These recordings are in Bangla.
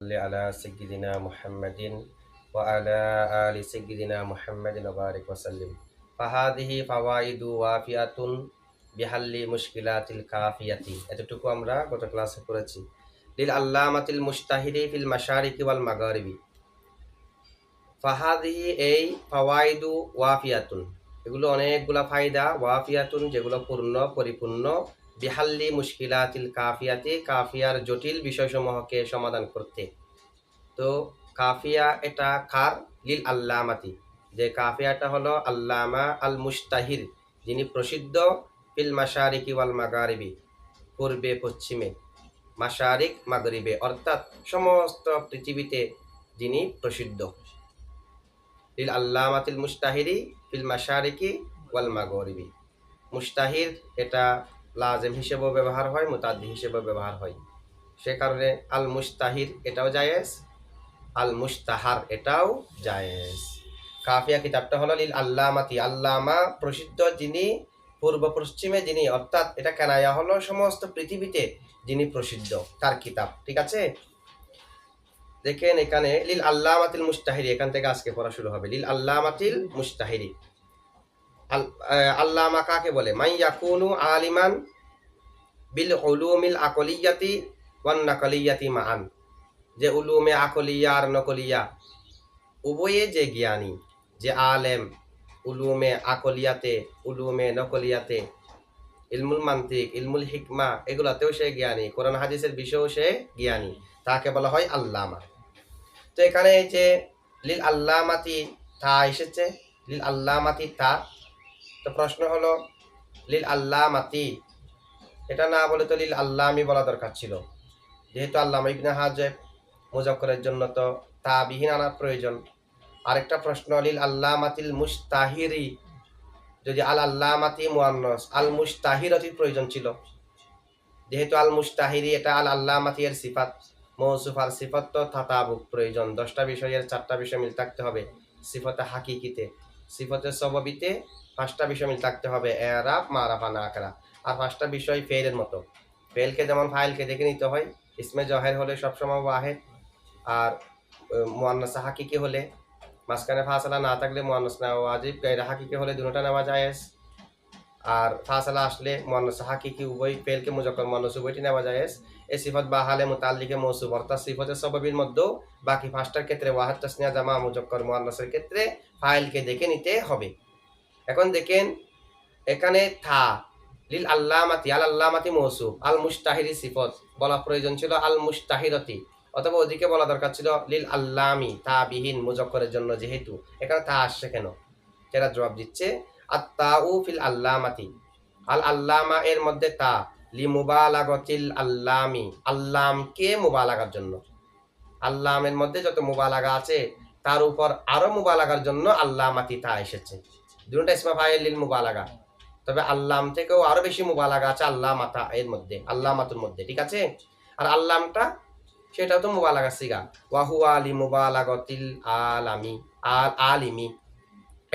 على سيدنا محمد وعلى آل سيدنا محمد وبارك وسلم فهذه فوائد وافية بحل مشكلات الكافية এতটুকু আমরা গত ক্লাসে করেছি লিল আল্লামাতিল মুজতাহিদি ফিল মাশারিকি ওয়াল মাগারিবি ফাহাদিহি এই ফাওয়াইদু ওয়াফিয়াতুন এগুলো অনেকগুলা ফায়দা ওয়াফিয়াতুন যেগুলো পূর্ণ পরিপূর্ণ বিহাল্লি মুশকিলাতিল কাফিয়াতি কাফিয়ার জটিল বিষয়সমূহকে সমাধান করতে। তো কাফিয়া এটা কার? লিল আল্লামাতি, যে কাফিয়াটা হলো আল্লামা আল মুস্তাহির, যিনি প্রসিদ্ধ ফিল মাশারিকি ওয়াল মাগারিবি, পূর্বে পশ্চিমে, মাশারিক মাগরিবে অর্থাৎ সমস্ত পৃথিবীতে যিনি প্রসিদ্ধ। লিল আল্লামাতিল মুস্তাহিরি ফিল মাশারিকি ওয়াল মাগরিবি। মুস্তাহির এটা লাজেম হিসেবেও ব্যবহার হয়, মুতাদ্দি হিসেবেও ব্যবহার হয়, সে কারণে আল মুস্তাহির এটাও জায়েজ, আল মুস্তাহার এটাও জায়েজ। কাফিয়া কিতাবটা হলো লিল আল্লামাতি, আল্লামা প্রসিদ্ধ যিনি, পূর্ব পশ্চিমে যিনি, অর্থাৎ এটা কেনায়া হলো সমস্ত পৃথিবীতে যিনি প্রসিদ্ধ তার কিতাব। ঠিক আছে, দেখেন এখানে লিল আল্লামাতিল মুস্তাহিরি, এখান থেকে আজকে পড়া শুরু হবে। লিল আল্লামাতিল মুস্তাহিরি, আল্লামা কাকে বলে? মাই ইয়াকুনু আলিমান বিল উলুমিল আকলিয়াতি ওয়ান নাকলিয়াতি মান, যে উলুমে আকলিয়া আর নকলিয়া উভয়ে যে জ্ঞানী, যে আলেম, উলুমে আকলিয়াতে, উলুমে নকলিয়াতে, ইলমুল মান্তিক, ইলমুল হিকমা এগুলাতেও সে জ্ঞানী, কোরআন হাদিসের বিষয়েও সে জ্ঞানী, তাকে বলা হয় আল্লামা। তো এখানে এই যে লিল আল্লামাতি তা এসেছে, লিল আল্লামাতি তা, তো প্রশ্ন হলো লিল আল্লামাতি এটা না বলে তো লিল আল্লামি বলা দরকার ছিল, যেহেতু আল্লামা ইবনে হাজার মুজাক্করের জন্য তো তা বিহীন আনার প্রয়োজন। আরেকটা প্রশ্ন, লিল আল্লামাতিল মুস্তাহিরি, যদি আল আল্লামাতি মুআন্নাস আল মুস্তাহিরতির প্রয়োজন ছিল, যেহেতু আল মুস্তাহিরি এটা আল আল্লামাতি এর সিফাত, মৌসুফ আর সিফাত তো তাতাবুক প্রয়োজন, 10টা বিষয়ের 4টা বিষয় মিল থাকতে হবে, সিফাতে হাকিকিতে, সিফাতে সবাবিতে 5টা বিষয় মিল থাকতে হবে, এরাব মারাফা নাকরা, আর 5টা বিষয় ফেলের মতো, ফেলকে যেমন ফাইলকে দেখে নিতে হয়, ইসমে জহের হলে সবসময় ওয়াহেদ, আর মুআন্নাস হাকিকি হলে মাঝখানে ফাসালা না থাকলে মুআন্নাস না ওয়াজিব, গায়রে হাকিকি হলে দুটোটা নেওয়া জায়েজ, আর ফাসালা আসলে মুআন্নাস হাকিকি উভয়, ফেলকে মুজাক্কার মুআন্নাস উভয়টি নেওয়া জায়েজ। এই সিফাত বা হালে মুতাল্লিকে মৌসুফ অর্থাৎ সিফাতের সবাবের মধ্যেও বাকি 5টার ক্ষেত্রে ওয়াহিদ তাসনিয়া জামা মুজাক্কার মুআন্নাসের ক্ষেত্রে ফাইলকে দেখে নিতে হবে। এখন দেখেন এখানে থা লিল আল্লামাতি, আল আল্লামাতি মৌসুফ, আল মুস্তাহিরি সিফত, বলা প্রয়োজন ছিল আল মুস্তাহিরতি, অথবা ওদিকে বলা দরকার ছিল লিল আল্লামি, তা বিহীন মুজাক্করের জন্য, যেহেতু এখানে তা আসছে কেন, সেটা জবাব দিচ্ছে আত্তাউ ফিল আল্লামাতি, আল আল্লামা এর মধ্যে তা লি মুবালাগাতিল আল্লামি, আল্লামকে মুবালাগার জন্য, আল্লামের মধ্যে যত মুবালাগা আছে তার উপর আরো মুবালাগার জন্য আল্লামাতি তা এসেছে। দুটোটা ইসমা ফাইল লিল মুবালাগা, তবে আল্লাম থেকেও আরো বেশি মুবালাগা আছে আল্লামাতা এর মধ্যে, আল্লামাতুর মধ্যে। ঠিক আছে, আর আল্লামটা সেটাও তো মুবালাগা সিগা, ওয়াহুয়া লি মুবালাগাতিল আলামি, আল আলিমি,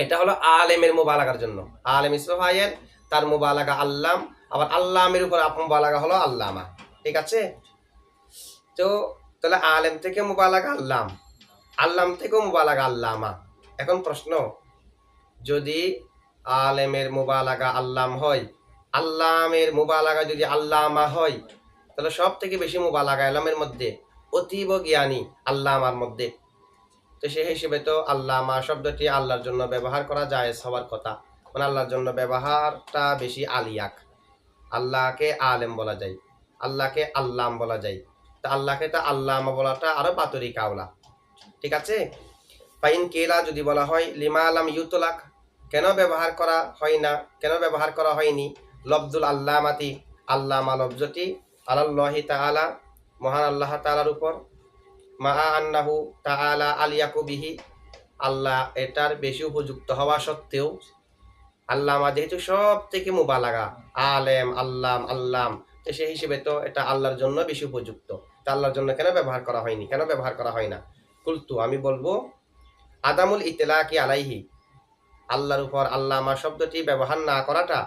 এটা হলো আলেমের মুবালাগার জন্য, আলেম ইসমা ফাইল, তার মুবালাগা আল্লাম, আবার আল্লামের উপর মুবালাগা হলো আল্লামা। ঠিক আছে, তো তাহলে আলেম থেকে মুবালাগা আল্লাম, আল্লাম থেকেও মুবালাগা আল্লামা। এখন প্রশ্ন, যদি আলেমের মুবালাগা আল্লাম হয়, আল্লামের মুবালাগা যদি আল্লামা হয়, তাহলে সব থেকে বেশি মুবালাগা আলমের মধ্যে, অতীব জ্ঞানী আল্লামার মধ্যে, তো সে হিসেবে তো আল্লামা শব্দটি আল্লাহর জন্য ব্যবহার করা যায় হওয়ার কথা, মানে আল্লাহর জন্য ব্যবহারটা বেশি আলিয়াক, আল্লাহকে আলেম বলা যায়, আল্লাহকে আল্লাম বলা যায়, তা আল্লাহকে তা আল্লামা বলাটা আরো পাতরি কাওলা। ঠিক আছে, ফাইন কেলা যদি বলা হয় লিমা আলাম ইউতলাক, কেন ব্যবহার করা হয় না, কেন ব্যবহার করা হয়নি লফজুল আল্লামাতি, আল্লামা লফজটি আলাল্লাহি তাআলা, মহান আল্লাহ তাআলার উপর, মা আন্নাহু তাআলা আলিয়াকু বিহি, আল্লাহ এটার বেশি উপযুক্ত হওয়া সত্ত্বেও, আল্লামা যেহেতু সব থেকে মুবালাগা, আলেম আল্লাম আল্লাম, তো সেই হিসেবে তো এটা আল্লাহর জন্য বেশি উপযুক্ত, তা আল্লাহর জন্য কেন ব্যবহার করা হয়নি, কেন ব্যবহার করা হয় না? কুলতু আমি বলবো আদামুল ইতলাকি আলাইহি, আল্লাহর উপর আল্লামা শব্দটি ব্যবহার না করাটা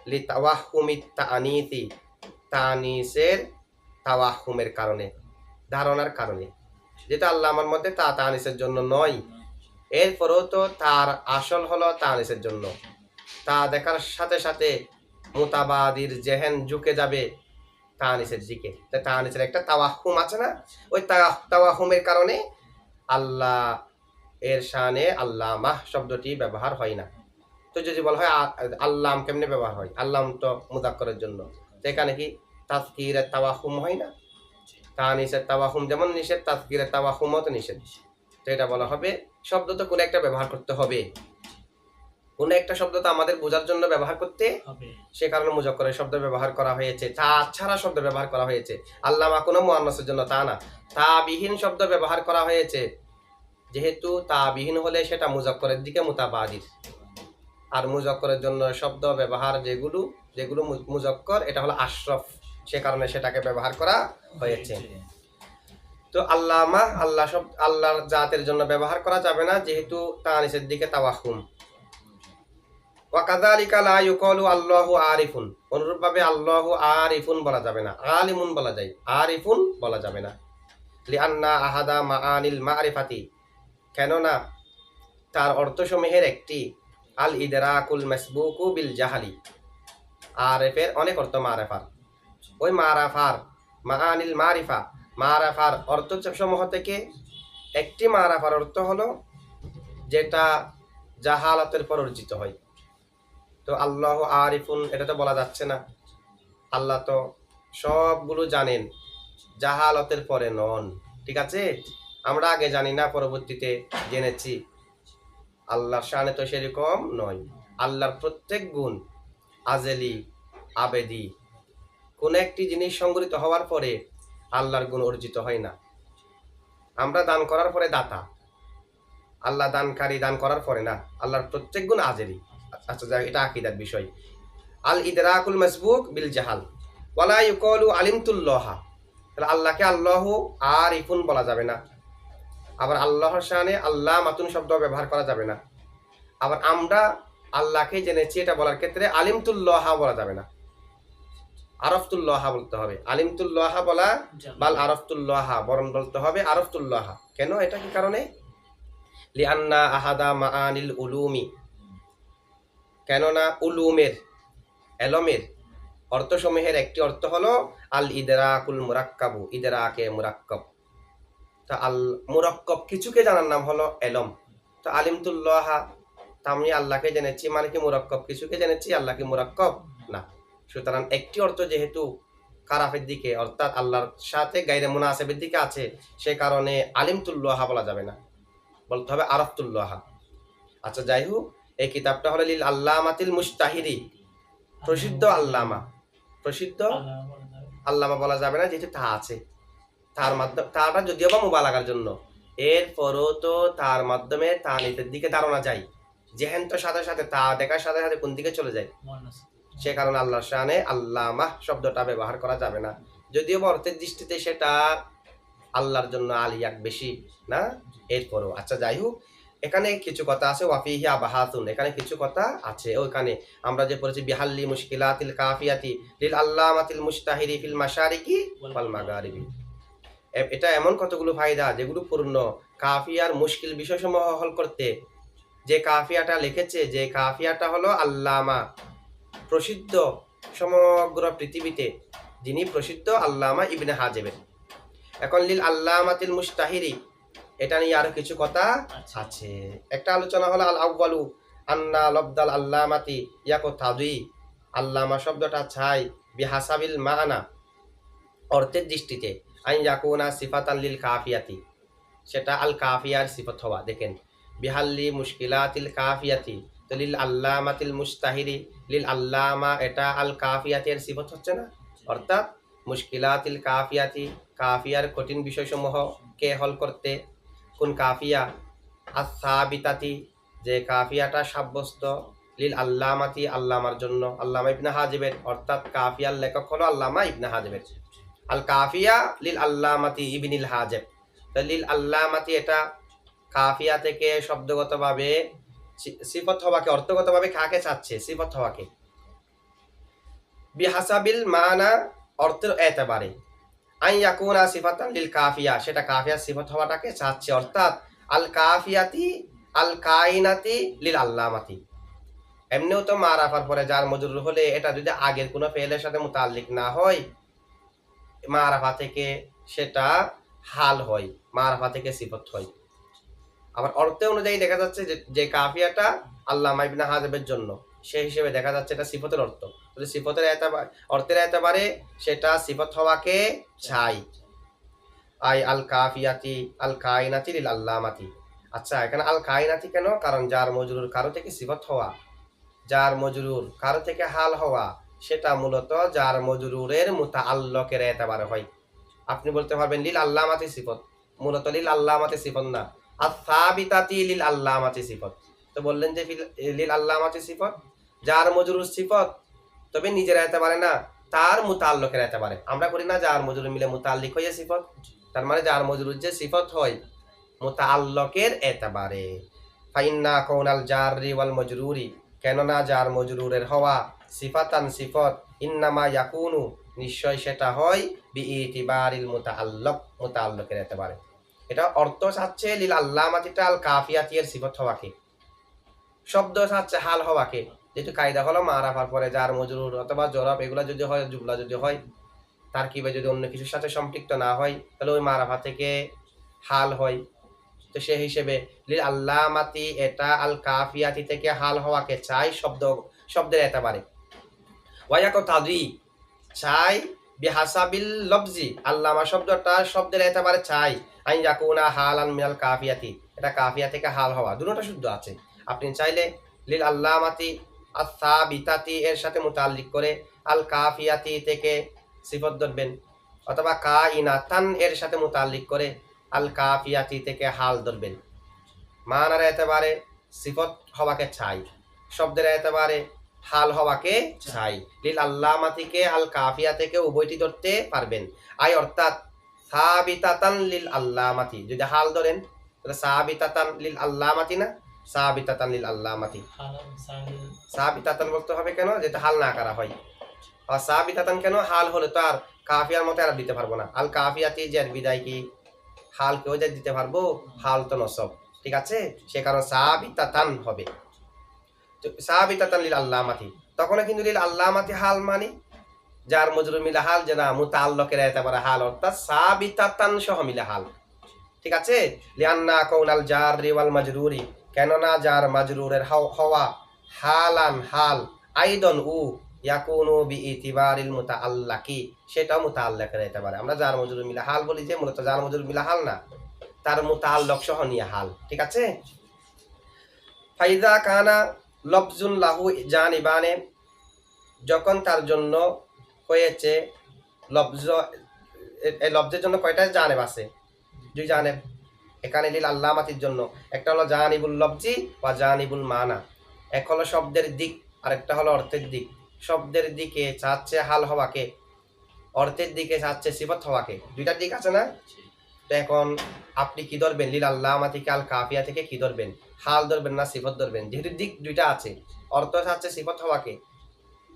লি তাওয়াহুমিত তাআনিসি, তানিসের তাওয়াহুমের কারণে, ধারণার কারণে, যেটা আল্লামার মধ্যে তা তানিসের জন্য নয়, এরপরেও তো তার আসল হলো তানিসের জন্য। তা দেখার সাথে সাথে মুতাবাদির জেহেন ঝুঁকে যাবে তানিসের দিকে। তানিসের একটা তাওয়াহুম আছে না, ওই তাওয়াহুমের কারণে আল্লাহ এর শানে আল্লামাহ শব্দটি ব্যবহার হয় না। তো যদি বলা হয় আল্লাম কেমনে ব্যবহার হয়, আল্লাম তো মুদাক্করের জন্য, তো এখানে কি তাযকিরের তাওয়াহুম হয় না? তানিসের তাওয়াহুম যেমন নিষেধ, তাযকিরের তাওয়াহুমও তো নিষেধ। তো এটা বলা হবে শব্দ তো কোনো একটা ব্যবহার করতে হবে, কোনো একটা শব্দ তো আমাদের বোঝার জন্য ব্যবহার করতে হবে, সে কারণে মুজাক্করের শব্দ ব্যবহার করা হয়েছে, তা ছাড়া শব্দ ব্যবহার করা হয়েছে। আল্লামা কোনো মুআন্নাসের জন্য তা না, তাবিহীন শব্দ ব্যবহার করা হয়েছে, যেহেতু তাবিহীন হলে সেটা মুজাক্করের দিকে মুতাবাদির। আর মুজাক্করের জন্য শব্দ ব্যবহার যেগুলো যেগুলো মুজাক্কর, এটা হলো আশরাফ, সে কারণে সেটাকে ব্যবহার করা হয়েছে। তো আল্লামা আল্লাহ শব্দ আল্লাহর জাতের জন্য ব্যবহার করা যাবে না, যেহেতু তানিসের দিকে তাওয়াহুম। ওয়াকাযালিকা লা ইউকালু আল্লাহু আরিফুন, অনুরূপভাবে আল্লাহু আরিফুন বলা যাবে না, আলিমুন বলা যায়, আরিফুন বলা যাবে না। লিআন্না আহাদা মাআনিল মারিফাতি, কেননা তার অর্থসমূহের একটি আল ইদরাকুল মাসবুকু বিল জাহালি, আরিফের অনেক অর্থ মারিফার, ওই মারাফার মাআনিল মারিফা, মারাফার অর্থ সমূহ থেকে একটি মারাফার অর্থ হলো যেটা জাহালাতের পর অর্জিত হয়। তো আল্লাহ আরিফুন এটা তো বলা যাচ্ছে না, আল্লাহ তো সবগুলো জানেন, জাহালতের পরে নন, ঠিক আছে? আমরা আগে জানি না, পরবর্তীতে জেনেছি, আল্লাহর শানে তো সেরকম নয়। আল্লাহর প্রত্যেক গুণ আজেলি আবেদি, কোন একটি জিনিস সংগঠিত হওয়ার পরে আল্লাহর গুণ অর্জিত হয় না। আমরা দান করার পরে দাতা, আল্লাহ দানকারী, দান করার পরে না, আল্লাহর প্রত্যেক গুণ আজেলি। আচ্ছা যাক, এটা আকীদার বিষয়। আল ইদরাকুল মাসবুক বিল জাহাল ওয়ালা ইউকালু আলিমতুল্লাহা, তাহলে আল্লাহকে আল্লাহু আরিফুন বলা যাবে না। আবার আল্লাহর শানে আল্লাহ মাতুন শব্দ ব্যবহার করা যাবে না। আবার আমরা আল্লাহকে জেনেছি এটা বলার ক্ষেত্রে আলিমতুল্লাহা বলা যাবে না, আরফতুল্লাহা বলতে হবে। আলিমতুল্লাহা বলা বাল আরফতুল্লাহা, বরং বলতে হবে আরফতুল্লাহা। কেন? এটা কি কারণে? লিআন্না আহাদা মাআনিল উলুমি, কেননা উলুমের, এলমের অর্থসমূহের একটি অর্থ হলো আল ইদরাকুল মুরাক্কাবু, ইদরাকে মুরাক্কাব। তা আল মুরাক্কাব কিছুকে জানার নাম হলো এলম। তো আলিমতুল্লাহা, তা আমি আল্লাহকে জেনেছি মানে কি মুরাক্কাব কিছুকে জেনেছি, আল্লাহকে মুরাক্কাব না। সুতরাং একটি অর্থ যেহেতু খারাপের দিকে, অর্থাৎ আল্লাহর সাথে গায়রে মুনাসেবের দিকে আছে, সে কারণে আলিমতুল্লাহা বলা যাবে না, বলতে হবে আরফতুল্লাহা। আচ্ছা যাই হোক, এই কিতাবটা হলো লিল আল্লামাতিল মুস্তাহিরি, প্রসিদ্ধ আল্লামা, প্রসিদ্ধ আল্লামা বলা যাবে না, যেহেতু তা আছে, তার মাধ্যমে, তাটা যদিও বা মুবালাগার জন্য, এরপরও তো তার মাধ্যমে তানিসের দিকে ধারণা যায়, যেহেন তো সাথে সাথে তা দেখার সাথে সাথে কোন দিকে চলে যায়, সে কারণে আল্লাহর শানে আল্লামা শব্দটা ব্যবহার করা যাবে না, যদিও বা অর্থের দৃষ্টিতে সেটা আল্লাহর জন্য আলিয়াক বেশি না, এরপরও। আচ্ছা যাই হোক, এখানে কিছু কথা আছে, ওয়াফিহি আবাহাতুন, এখানে কিছু কথা আছে। ওইখানে আমরা যে পড়েছি বিহাল্লি মুশকিলাতিল কাফিয়াতি লিল আল্লামাতিল মুস্তাহিরি ফিল মাশারিকি ওয়াল মাগারিবি, এটা এমন কতগুলো ফায়দা যেগুলো পূর্ণ কাফিয়ার মুশকিল বিষয়সমূহ হল করতে। যে কাফিয়াটা লিখেছে, যে কাফিয়াটা হলো আল্লামা, প্রসিদ্ধ সমগ্র পৃথিবীতে যিনি প্রসিদ্ধ, আল্লামা ইবনে হাজেবের। এখন লিল আল্লামাতিল মুস্তাহিরি, এটা নিয়ে আরো কিছু কথা আছে। একটা আলোচনা হলো আল আউয়ালু আন্না লফদাল আল্লামাতি ইয়াকুতাদি, আল্লামা শব্দটা চাই বিহাসাবিল মানা, অর্থের দৃষ্টিতে, আইন ইয়াকুনা সিফাতান লিল কাফিয়াতি, সেটা আল কাফিয়ার সিফত হওয়া। দেখেন, বিহাল্লি মুশকিলাতিল কাফিয়াতি, তো লিল আল্লামাতিল মুস্তাহিরি, লিল আল্লামা এটা আল কাফিয়াতের সিফত হচ্ছে না, অর্থাৎ মুশকিলাতিল কাফিয়াতি, কাফিয়ার কঠিন বিষয়সমূহকে হল করতে। কোন কাফিয়া? আস-সাবিতাতি, যে কাফিয়াটা সাব্যস্ত, লিল আল্লামাতি, আল্লামার জন্য, আল্লামা ইবনে হাজেবের, অর্থাৎ কাফিয়ার লেখক হলো আল্লামা ইবনে হাজেবের। আল কাফিয়া লিল আল্লামাতি ইবনিল হাজেব, তো লিল আল্লামাতি এটা কাফিয়া থেকে শব্দগতভাবে সিফত হওয়াকে, অর্থগতভাবে কাকে চাচ্ছে? সিফত হওয়াকে। বিহাসাবিল মানা, অর্থের এতেবারে, আন ইয়াকুনা সিফাতান লিল কাফিয়া, সেটা কাফিয়ার সিফত হওয়াটাকে চাচ্ছে, অর্থাৎ আল কাফিয়াতি আল কাইনাতি লিল আল্লামাতি। এমনিও তো মারাফার পরে জার মজরুর হলে এটা যদি আগের কোনো ফেলের সাথে মুতাল্লিক না হয়, মারাফা থেকে সেটা হাল হয়, মারাফা থেকে সিফত হয়। আবার অর্থ অনুযায়ী দেখা যাচ্ছে যে কাফিয়াটা আল্লামা ইবনে হাজবের জন্য, সেই হিসেবে দেখা যাচ্ছে এটা সিফতের অর্থ। যদি সিফতের অর্থের এতবারে সেটা সিফত হওয়াকে চাই, আই আল কাফিয়াতি আল কাইনাতি লিল আল্লামাতি। আচ্ছা, এখানে আল কাইনাতি কেন? কারণ জার মজরুর কারো থেকে সিফত হওয়া, জার মজরুর কারো থেকে হাল হওয়া, সেটা মূলত জার মজরুরের মুতাআল্লিকের এতবারে হয়। আপনি বলতে পারবেন লিল আল্লামাতি সিফত, মূলত লিল আল্লামাতি সিফত না, আস-সাবিতাতি লিল আল্লামাতি সিফত। তো বললেন যে লিল আল্লামাতি সিফত, জার মজরুর সিফত, তবে নিজের এতবারে না, তার মুতাআল্লিকের এতবারে। আমরা করি না জার মজরুর মিলে মুতাআল্লিক হয়ে সিফত, তার মানে জার মজরুর যে সিফত হয় মুতাআল্লিকের এতবারে। ফাইন্না কাউনাল জাররি ওয়াল মজরুরি, কেননা জার মজরুরের হওয়া সিফাতান সিফত, ইন্নামা ইয়াকুনু, নিশ্চয় সেটা হয় বিইতিবারিল মুতাআল্লিক, মুতাআল্লিকের এতবারে। এটা অর্থ চাচ্ছে লিল আল্লামাতিটা আল কাফিয়াতি এর সিফত হওয়াকে, শব্দ চাচ্ছে হাল হওয়াকে। যেহেতু কায়দা হলো মারাফার পরে জার মজরুর অথবা জরব এগুলা যদি হয়, জুমলা যদি হয়, তারকিবে যদি অন্য কিছুর সাথে সম্পৃক্ত না হয়, তাহলে ওই মারাফা থেকে হাল হয়। তো সেই হিসেবে লিল আল্লামাতি এটা আল কাফিয়াতি থেকে হাল হওয়াকে চাই, শব্দের এতবারে। ওয়ায়াকু তাদি, চাই বিহাসাবিল লফজি, আল্লামা শব্দটা শব্দের এতবারে চাই, আইন ইয়াকুনা হালান মিনাল কাফিয়াতি, এটা কাফিয়া থেকে হাল হওয়া, দুটোটা শুদ্ধ আছে। আপনি চাইলে লিল আল্লামাতি আস-সাবিতাতি এর সাথে মুতাআল্লিক করে আল কাফিয়াতি থেকে সিফত ধরবেন, অথবা কাইনাতান এর সাথে মুতাআল্লিক করে আল কাফিয়াতি থেকে হাল ধরবেন। মানার এতবারে সিফত হওয়াকে চাই, শব্দের এতবারে হাল হওয়াকে চাই। লিল আল্লামাতিকে আল কাফিয়া থেকে উভয়টি ধরতে পারবেন। আই অর্থাৎ সাবিতাতান লিল আল্লামাতি, যদি হাল ধরেন তাহলে সাবিতাতান লিল আল্লামাতি না, সাবিতাতান লিল আল্লামাতি। সাবিতাতান বলতে হবে কেন? যেটা হাল না করা হয়। আর সাবিতাতান কেন? হাল হলে তো আর কাফিয়ার মতো আর দিতে পারবো না। আল কাফিয়াতি জের বিদায় কি হাল কেউ যে দিতে পারবো? হাল তো নসব, ঠিক আছে, সে কারণ সাবিতাতান হবে। সাবিতাতান লিল আল্লামাতি, তখন কিন্তু লিল আল্লামাতি হাল মানি জার মজরুর মিলে হাল, যে না মুতাআল্লিকের এতবারে হাল, অর্থাৎ সাবিতাতান সহ মিলে হাল, ঠিক আছে। লিআন্না কাউনাল জাররি ওয়াল মাজরুরি, কেননা জার মাজরুরের হওয়া হালান হাল, আইদন উ ইয়াকুনু বিইতিবারিল মুতাআল্লিকি, সেটাও মুতাআল্লিকের এতবারে। আমরা জার মজরুর মিলে হাল বলি যে মূলত জার মজরুর মিলে হাল না, তার মুতাআল্লিক সহ নিয়ে হাল, ঠিক আছে। ফাইদা কানা লফজুন লাহু জানিবানে, যখন তার জন্য হয়েছে লফজ, এই লফজের জন্য কয়টা জানেব আছে? দুই জানেব। এখানে লিল আল্লামাতির জন্য একটা হলো জানিবুল লফজি বা জানিবুল মানা, এক হলো শব্দের দিক, আরেকটা হলো অর্থের দিক। শব্দের দিকে চাচ্ছে হাল হওয়াকে, অর্থের দিকে চাচ্ছে সিফত হওয়াকে, দুইটা দিক আছে না? তো এখন আপনি কি ধরবেন? লিল আল্লামাতিকে আল কাফিয়া থেকে কি ধরবেন? হাল ধরবেন না সিফত ধরবেন? যেহেতু দিক দুইটা আছে, অর্থ চাচ্ছে সিফত হওয়াকে,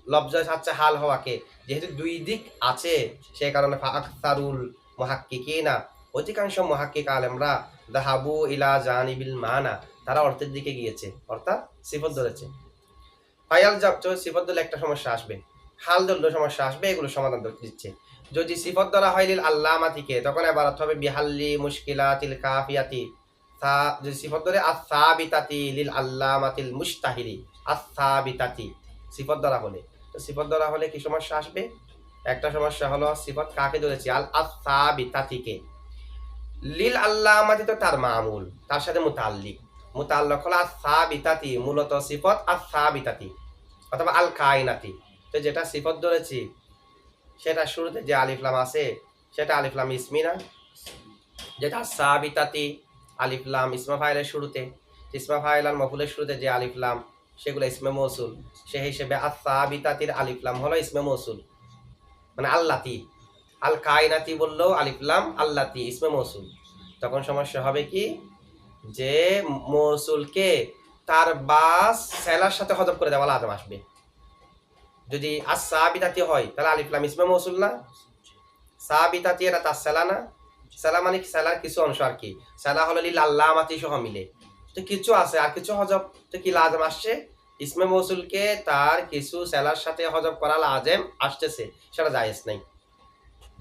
লফজ চাচ্ছে হাল হওয়াকে, যেহেতু দুই দিক আছে, সে কারণে ফাআকসারুল মুহাক্কিকিনা, অধিকাংশ মুহাক্কিক আলেমরা যাহাবু ইলা জানিবিল মানা, তারা অর্থের দিকে গিয়েছে, অর্থাৎ সিফত ধরেছে। ফায়াল সিফত ধরলে একটা সমস্যা আসবে, হাল ধরলে সমস্যা আসবে, এগুলো সমাধান দিচ্ছে। যদি সিফত ধরা হয় লিল আল্লামাতিকে, তখন এবার অর্থ হবে বিহাল্লি মুশকিলাতিল কাফিয়াতি। যদি সিফত ধরে আস-সাবিতাতি লিল আল্লামাতিল মুশতাহিরি, আস-সাবিতাতি সিফত ধরা হলে, তো সিফত ধরা হলে কি সমস্যা আসবে? একটা সমস্যা হলো সিফত কাকে ধরেছি? আল আস-সাবিতাতিকে। লিল আল্লামাতি তো তার মামুল, তার সাথে মুতাআল্লিক, মুতাআল্লিক হলো আস-সাবিতাতি, মূলত সিফত আস-সাবিতাতি অথবা আল কাইনাতি। তো যেটা সিফত ধরেছি সেটা শুরুতে যে আলিফ লাম আছে সেটা আলিফ লাম ইসমি না, যেটা আস-সাবিতাতি আলিফ লাম ইসমা ফাইলের শুরুতে, ইসমা ফাইল আর মফুলের শুরুতে যে আলিফ লাম সেগুলো ইসমে মৌসুল, সেই হিসেবে আস-সাবিতাতির আলিফ লাম হলো ইসমে মৌসুল, মানে আল্লাতি। আল কাইনাতি বললেও আলিফ লাম আল্লাতি ইসমে মৌসুল। তখন সমস্যা হবে কি, যে মৌসুলকে তার বাস সেলার সাথে হযফ করে দেওয়া লাজম আসবে। যদি আস-সাবিতাতি হয় তাহলে আলিফ লাম ইসমে মৌসুল না, সাবিতাতি এটা তার সেলা না? সেলা মানে সেলার কিছু অংশ আর কি। সেলা হলো লিল আল্লামাতি সহ মিলে। তো কিছু আছে আর কিছু হজব, তো কি লাজম আসছে? ইসমে মৌসুলকে তার কিছু সেলার সাথে হজব করা লাজেম আসতেছে, সেটা জায়েজ নাই।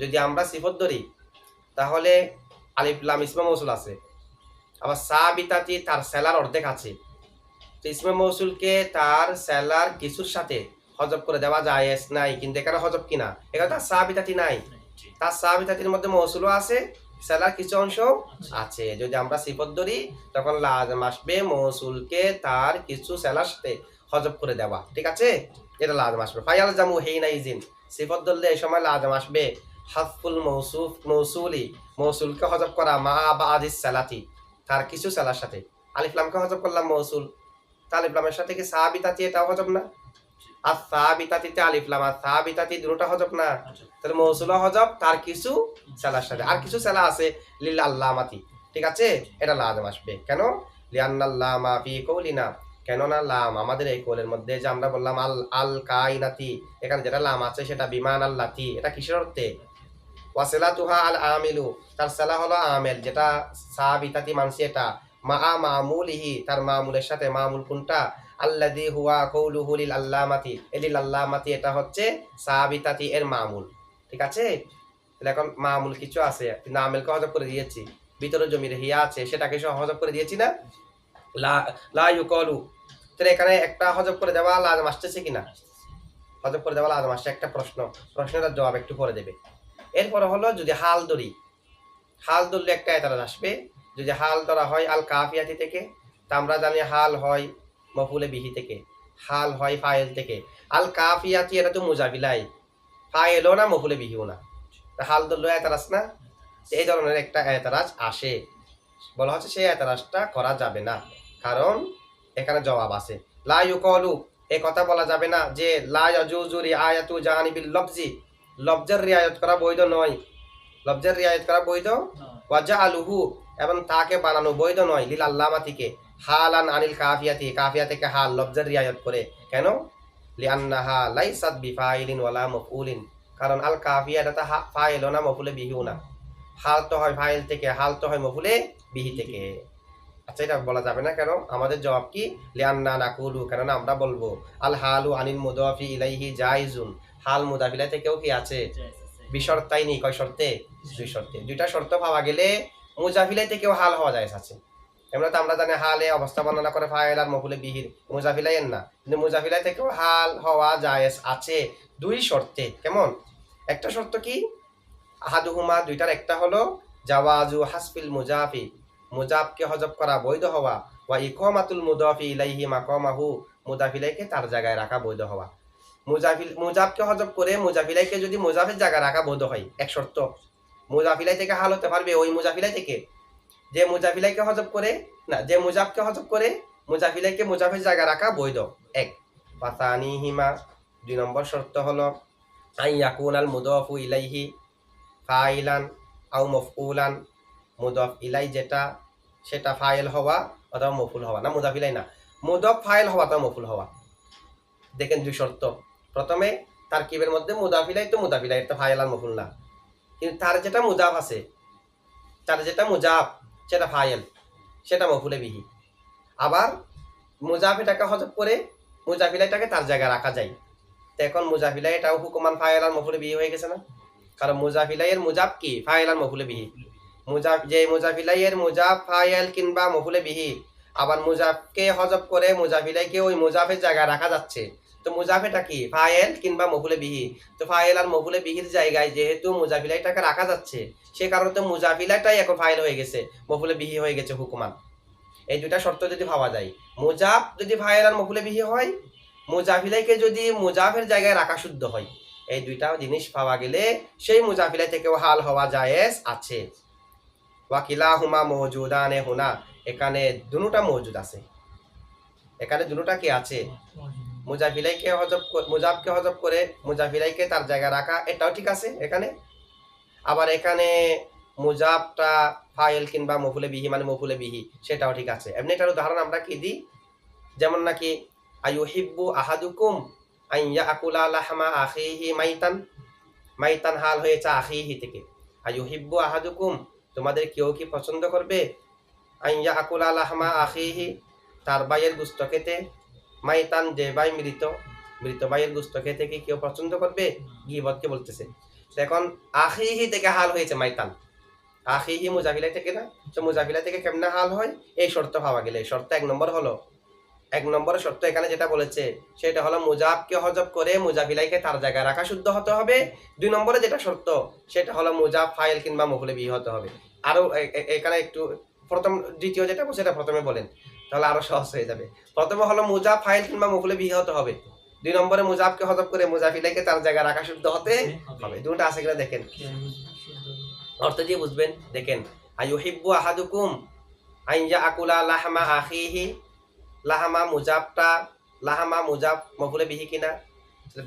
যদি আমরা সিফত ধরি তাহলে আলিফ লাম ইসমে মৌসুল আছে, আবার সাবিতাতি তার সেলার অর্ধেক আছে। তো ইসমে মৌসুলকে তার সেলার কিছুর সাথে হজব করে দেওয়া জায়েজ নাই, কিন্তু এখানে হজব কিনা, এখানে তার সাবিতাতি নাই। তার সাবিতাতির মধ্যে মৌসুলও আছে, সেলার কিছু অংশ আছে। যদি আমরা সিফত ধরি তখন লাজম আসবে মৌসুলকে তার কিছু সেলার সাথে হজব করে দেওয়া, ঠিক আছে? এটা লাজম আসবে। ফায়াল জামু হেইনা ইজিন, সিফত ধরলে এই সময় লাজম আসবে হাফুল মৌসুফ মৌসুলি, মৌসুলকে হজব করা মা বাদিস সালাতি, তার কিছু সেলার সাথে। আলিফলামকে হজব করলাম মৌসুল, তা আলিফলামের সাথে কি সাবিতাতি এটাও হজব না? আর সাবিতাতিতে আলিফলাম আর সাবিতাতি দুটোটা হজব না? তাহলে মৌসুল হজব তার কিছু সেলার সাথে, আর কিছু সেলা আছে লিল আল্লামাতি, ঠিক আছে? এটা লাজম আসবে। কেন? লিআন্নাল্লামা ফি কওলিনা, কেননা লাম আমাদের এই কওলের মধ্যে যে আমরা বললাম আল আল কাইনাতি, এখানে যেটা লাম আছে সেটা বিমান আল্লাতি, এটা কিসের অর্থে? ওয়াসিলাতুহা আল আমিলু, তার সেলা হলো আমেল, যেটা সাবিতাতি মানসি এটা মা মামুলিহি, তার মামুলের সাথে। মামুল কোনটা? আল্লাযী হুয়া কওলুহু লিল আল্লামাতি, লিল আল্লামাতি এটা হচ্ছে সাবিতাতি এর মামুল, ঠিক আছে? তাহলে এখন মামুল কিছু আছে, কিন্তু আমেলকে হযফ করে দিয়েছি, ভিতরে জমির হিয়া আছে সেটাকে হযফ করে দিয়েছি না? লা লা ইউকালু, তাহলে এখানে একটা হযফ করে দেওয়া লাজম আসতেছে কিনা? হযফ করে দেওয়া লাজম আসছে। একটা প্রশ্নের জবাব একটু পরে দেবে। এরপরে হলো যদি হাল ধরি, হাল ধরলে একটা এতারাজ আসবে। যদি হাল ধরা হয় আল কাফিয়াতি থেকে, তা আমরা জানি হাল হয় মফুলে বিহি থেকে, হাল হয় ফাইল থেকে। আল কাফিয়াতি এটা তো মুজাফিলাই, ফাইলও না মফুলে বিহিও না, তা হাল ধরলে এতারাজ না? এই ধরনের একটা এতারাজ আসে, বলা হচ্ছে সেই এতারাজটা করা যাবে না, কারণ এখানে জবাব আছে। লা ইউকালু, এই কথা বলা যাবে না যে লা ইয়াজুজু রিআয়াতু জানিবিল লফজি, লফজের রিয়ায়ত করা বৈধ নয়, লফজের রিয়ায়ত করা বৈধ। ওয়াজআলুহু, এবং তাকে বানানো বৈধ নয় লিল আল্লামাতিকে হালান আনিল কাফিয়াতি, কাফিয়া থেকে হাল লফজের রিয়ায়ত করে। কেন? লিআন্নাহা লাইসাত বিফাইলিন ওয়ালা মাফউলিন, কারণ আল কাফিয়া এটা ফাইলও না মফুলে বিহিও না, হাল তো হয় ফাইল থেকে, হাল তো হয় মফুলে বিহি থেকে। আচ্ছা, এটা বলা যাবে না কেন? আমাদের জবাব কি? লিআন্না নাকুলু, কেননা আমরা বলবো আল হালু আনিল মুদাফি ইলাইহি জাইজুন, হাল মুদাফ ইলাই থেকেও কি আছে? বিশর্তাইনি, কয় শর্তে? দুই শর্তে। দুইটা শর্ত পাওয়া গেলে মুজাফিলাই থেকেও হাল হওয়া যায় আছে। এমনি তো আমরা জানি হালে অবস্থা বর্ণনা করে ফাইল আর মফুলে বিহির, মুজাফিলাইয়ের না, কিন্তু মুজাফিলাই থেকেও হাল হওয়া যায় আছে দুই শর্তে। কেমন? একটা শর্ত কি? আহাদুহুমা, দুইটার একটা হলো জাওয়াজু হাসফিল মুজাফি, মুজাফকে হযফ করা বৈধ হওয়া, ওয়া ইকামাতুল মুদাফি ইলাইহি মাকামাহু, মুদাফিলাইকে তার জায়গায় রাখা বৈধ হওয়া। মুজাফকে হযফ করে মুজাফিলাইকে যদি মুজাফের জায়গায় রাখা বৈধ হয়, এক শর্ত। মুজাফিলাই থেকে হাল হতে পারবে ওই মুজাফিলাই থেকে, যে মুজাফিলাইকে হযফ করে না, যে মুজাফকে হযফ করে মুজাফিলাইকে মুজাফের জায়গায় রাখা বৈধ, এক। ফাতানিহিমা, দুই নম্বর শর্ত হলো আই ইয়াকুনাল মুদাফু ইলাইহি ফাইলান আও মফউলান, মুদাফ ইলাই যেটা সেটা ফাইল হওয়া অথবা মফুল হওয়া, না মুদাফ ইলাই না, মুদাফ ফাইল হওয়া অথবা মফুল হওয়া। দেখেন দুই শর্ত। প্রথমে তারকিবের মধ্যে মুদাফ ইলাই, তো মুদাফ ইলাই তো ফাইল আর মফুল না, কিন্তু তার যেটা মুজাফ আছে, তার যেটা মুজাফ সেটা ফাইল, সেটা মফুলে বিহি। আবার মুজাফ এটাকে হযফ করে মুজাফিলাইটাকে তার জায়গায় রাখা যায়। তো এখন মুজাফিলাই এটাও হুকুমান ফাইল আর মফুলে বিহি হয়ে গেছে না? কারণ মুজাফিলাইয়ের মুজাফ কি? ফাইল আর মফুলে বিহি। মুজাফ, যে মুজাফিলাইয়ের মুজাফ ফাইল কিংবা মফুলে বিহি, আবার মুজাফকে হযফ করে মুজাফিলাইকে ওই মুজাফের জায়গায় রাখা যাচ্ছে, তো মুজাফেটা কি? ফাইল কিংবা মফুলে বিহি। তো ফাইল আর মফুলে বিহির জায়গায় যেহেতু মুজাফিলাইটাকে রাখা যাচ্ছে, সে কারণে তো মুজাফিলাটাই এখন ফাইল হয়ে গেছে, মফুলে বিহি হয়ে গেছে হুকুমান। এই দুটা শর্ত যদি ভাবা যায়, মুজাফ যদি ফাইল আর মফুলে বিহি হয়, মুজাফিলাইকে যদি মুজাফের জায়গায় রাখা শুদ্ধ হয়, এই দুইটা জিনিস পাওয়া গেলে সেই মুজাফিলাই থেকেও হাল হওয়া জায়েজ আছে। ওয়াকিলাহুমা মওজুদানে হুনা, এখানে দুটোটা মওজুদ আছে, এখানে দুটোটা কি আছে? মুজাফিলাইকে হযফ, মুজাফকে হযফ করে মুজাফিলাইকে তার জায়গায় রাখা, এটাও ঠিক আছে এখানে। আবার এখানে মুজাফটা ফাইল কিংবা মফুলে বিহি মানে মফুলে বিহি, সেটাও ঠিক আছে। এমনি এটার উদাহরণ আমরা কি দিই, যেমন নাকি আইয়ুহিব্বু আহাদুকুম আন ইয়াকুলা লাহমা আখিহি মাইতান, মাইতান হাল হয়েছে আখিহি থেকে। আইয়ুহিব্বু আহাদুকুম, তোমাদের কেউ কি পছন্দ করবে, আইয়া আকুলা লাহমা আখিহি, তার ভাইয়ের গোশত খেতে, মাইতান যে ভাই মৃত, মৃত ভাইয়ের গোশত খেতে কি কেউ পছন্দ করবে? গীবতকে বলতেছে। এখন আখিহি থেকে হাল হয়েছে মাইতান, আখিহি মুজাফিলা থেকে না, তো মুজাফিলা থেকে কেমনে হাল হয় এই শর্ত পাওয়া গেলে, শর্ত এক নম্বর শর্ত এখানে যেটা বলেছে সেটা হলো মুজাবকে হজব করে মুজাফিলাইকে তার জায়গায় রাখা শুদ্ধ হতে হবে। 2 নম্বরে যেটা শর্ত সেটা হলো মুজাব ফাইল কিংবা মফুলে বিহি হতে হবে। আরো এখানে একটু দ্বিতীয় যেটা সেটা প্রথমে বলেন, তাহলে আরো সহজ হয়ে যাবে। প্রথমে হলো মুজাব ফাইল কিংবা মফুলে বিহি হতে হবে। 2 নম্বরে মুজাবকে হজব করে মুজাফিলাইকে তার জায়গায় রাখা শুদ্ধ হতে হবে। দুটো আছে কিনা দেখেন, অর্থ দিয়ে বুঝবেন। দেখেন, আইয়ুহিব্বু আহাদুকুম আইয়া আকুলা লাহমা আখিহি, লাহামা মুজাবটা, লাহামা মুজাব মফুলে বিহি কিনা,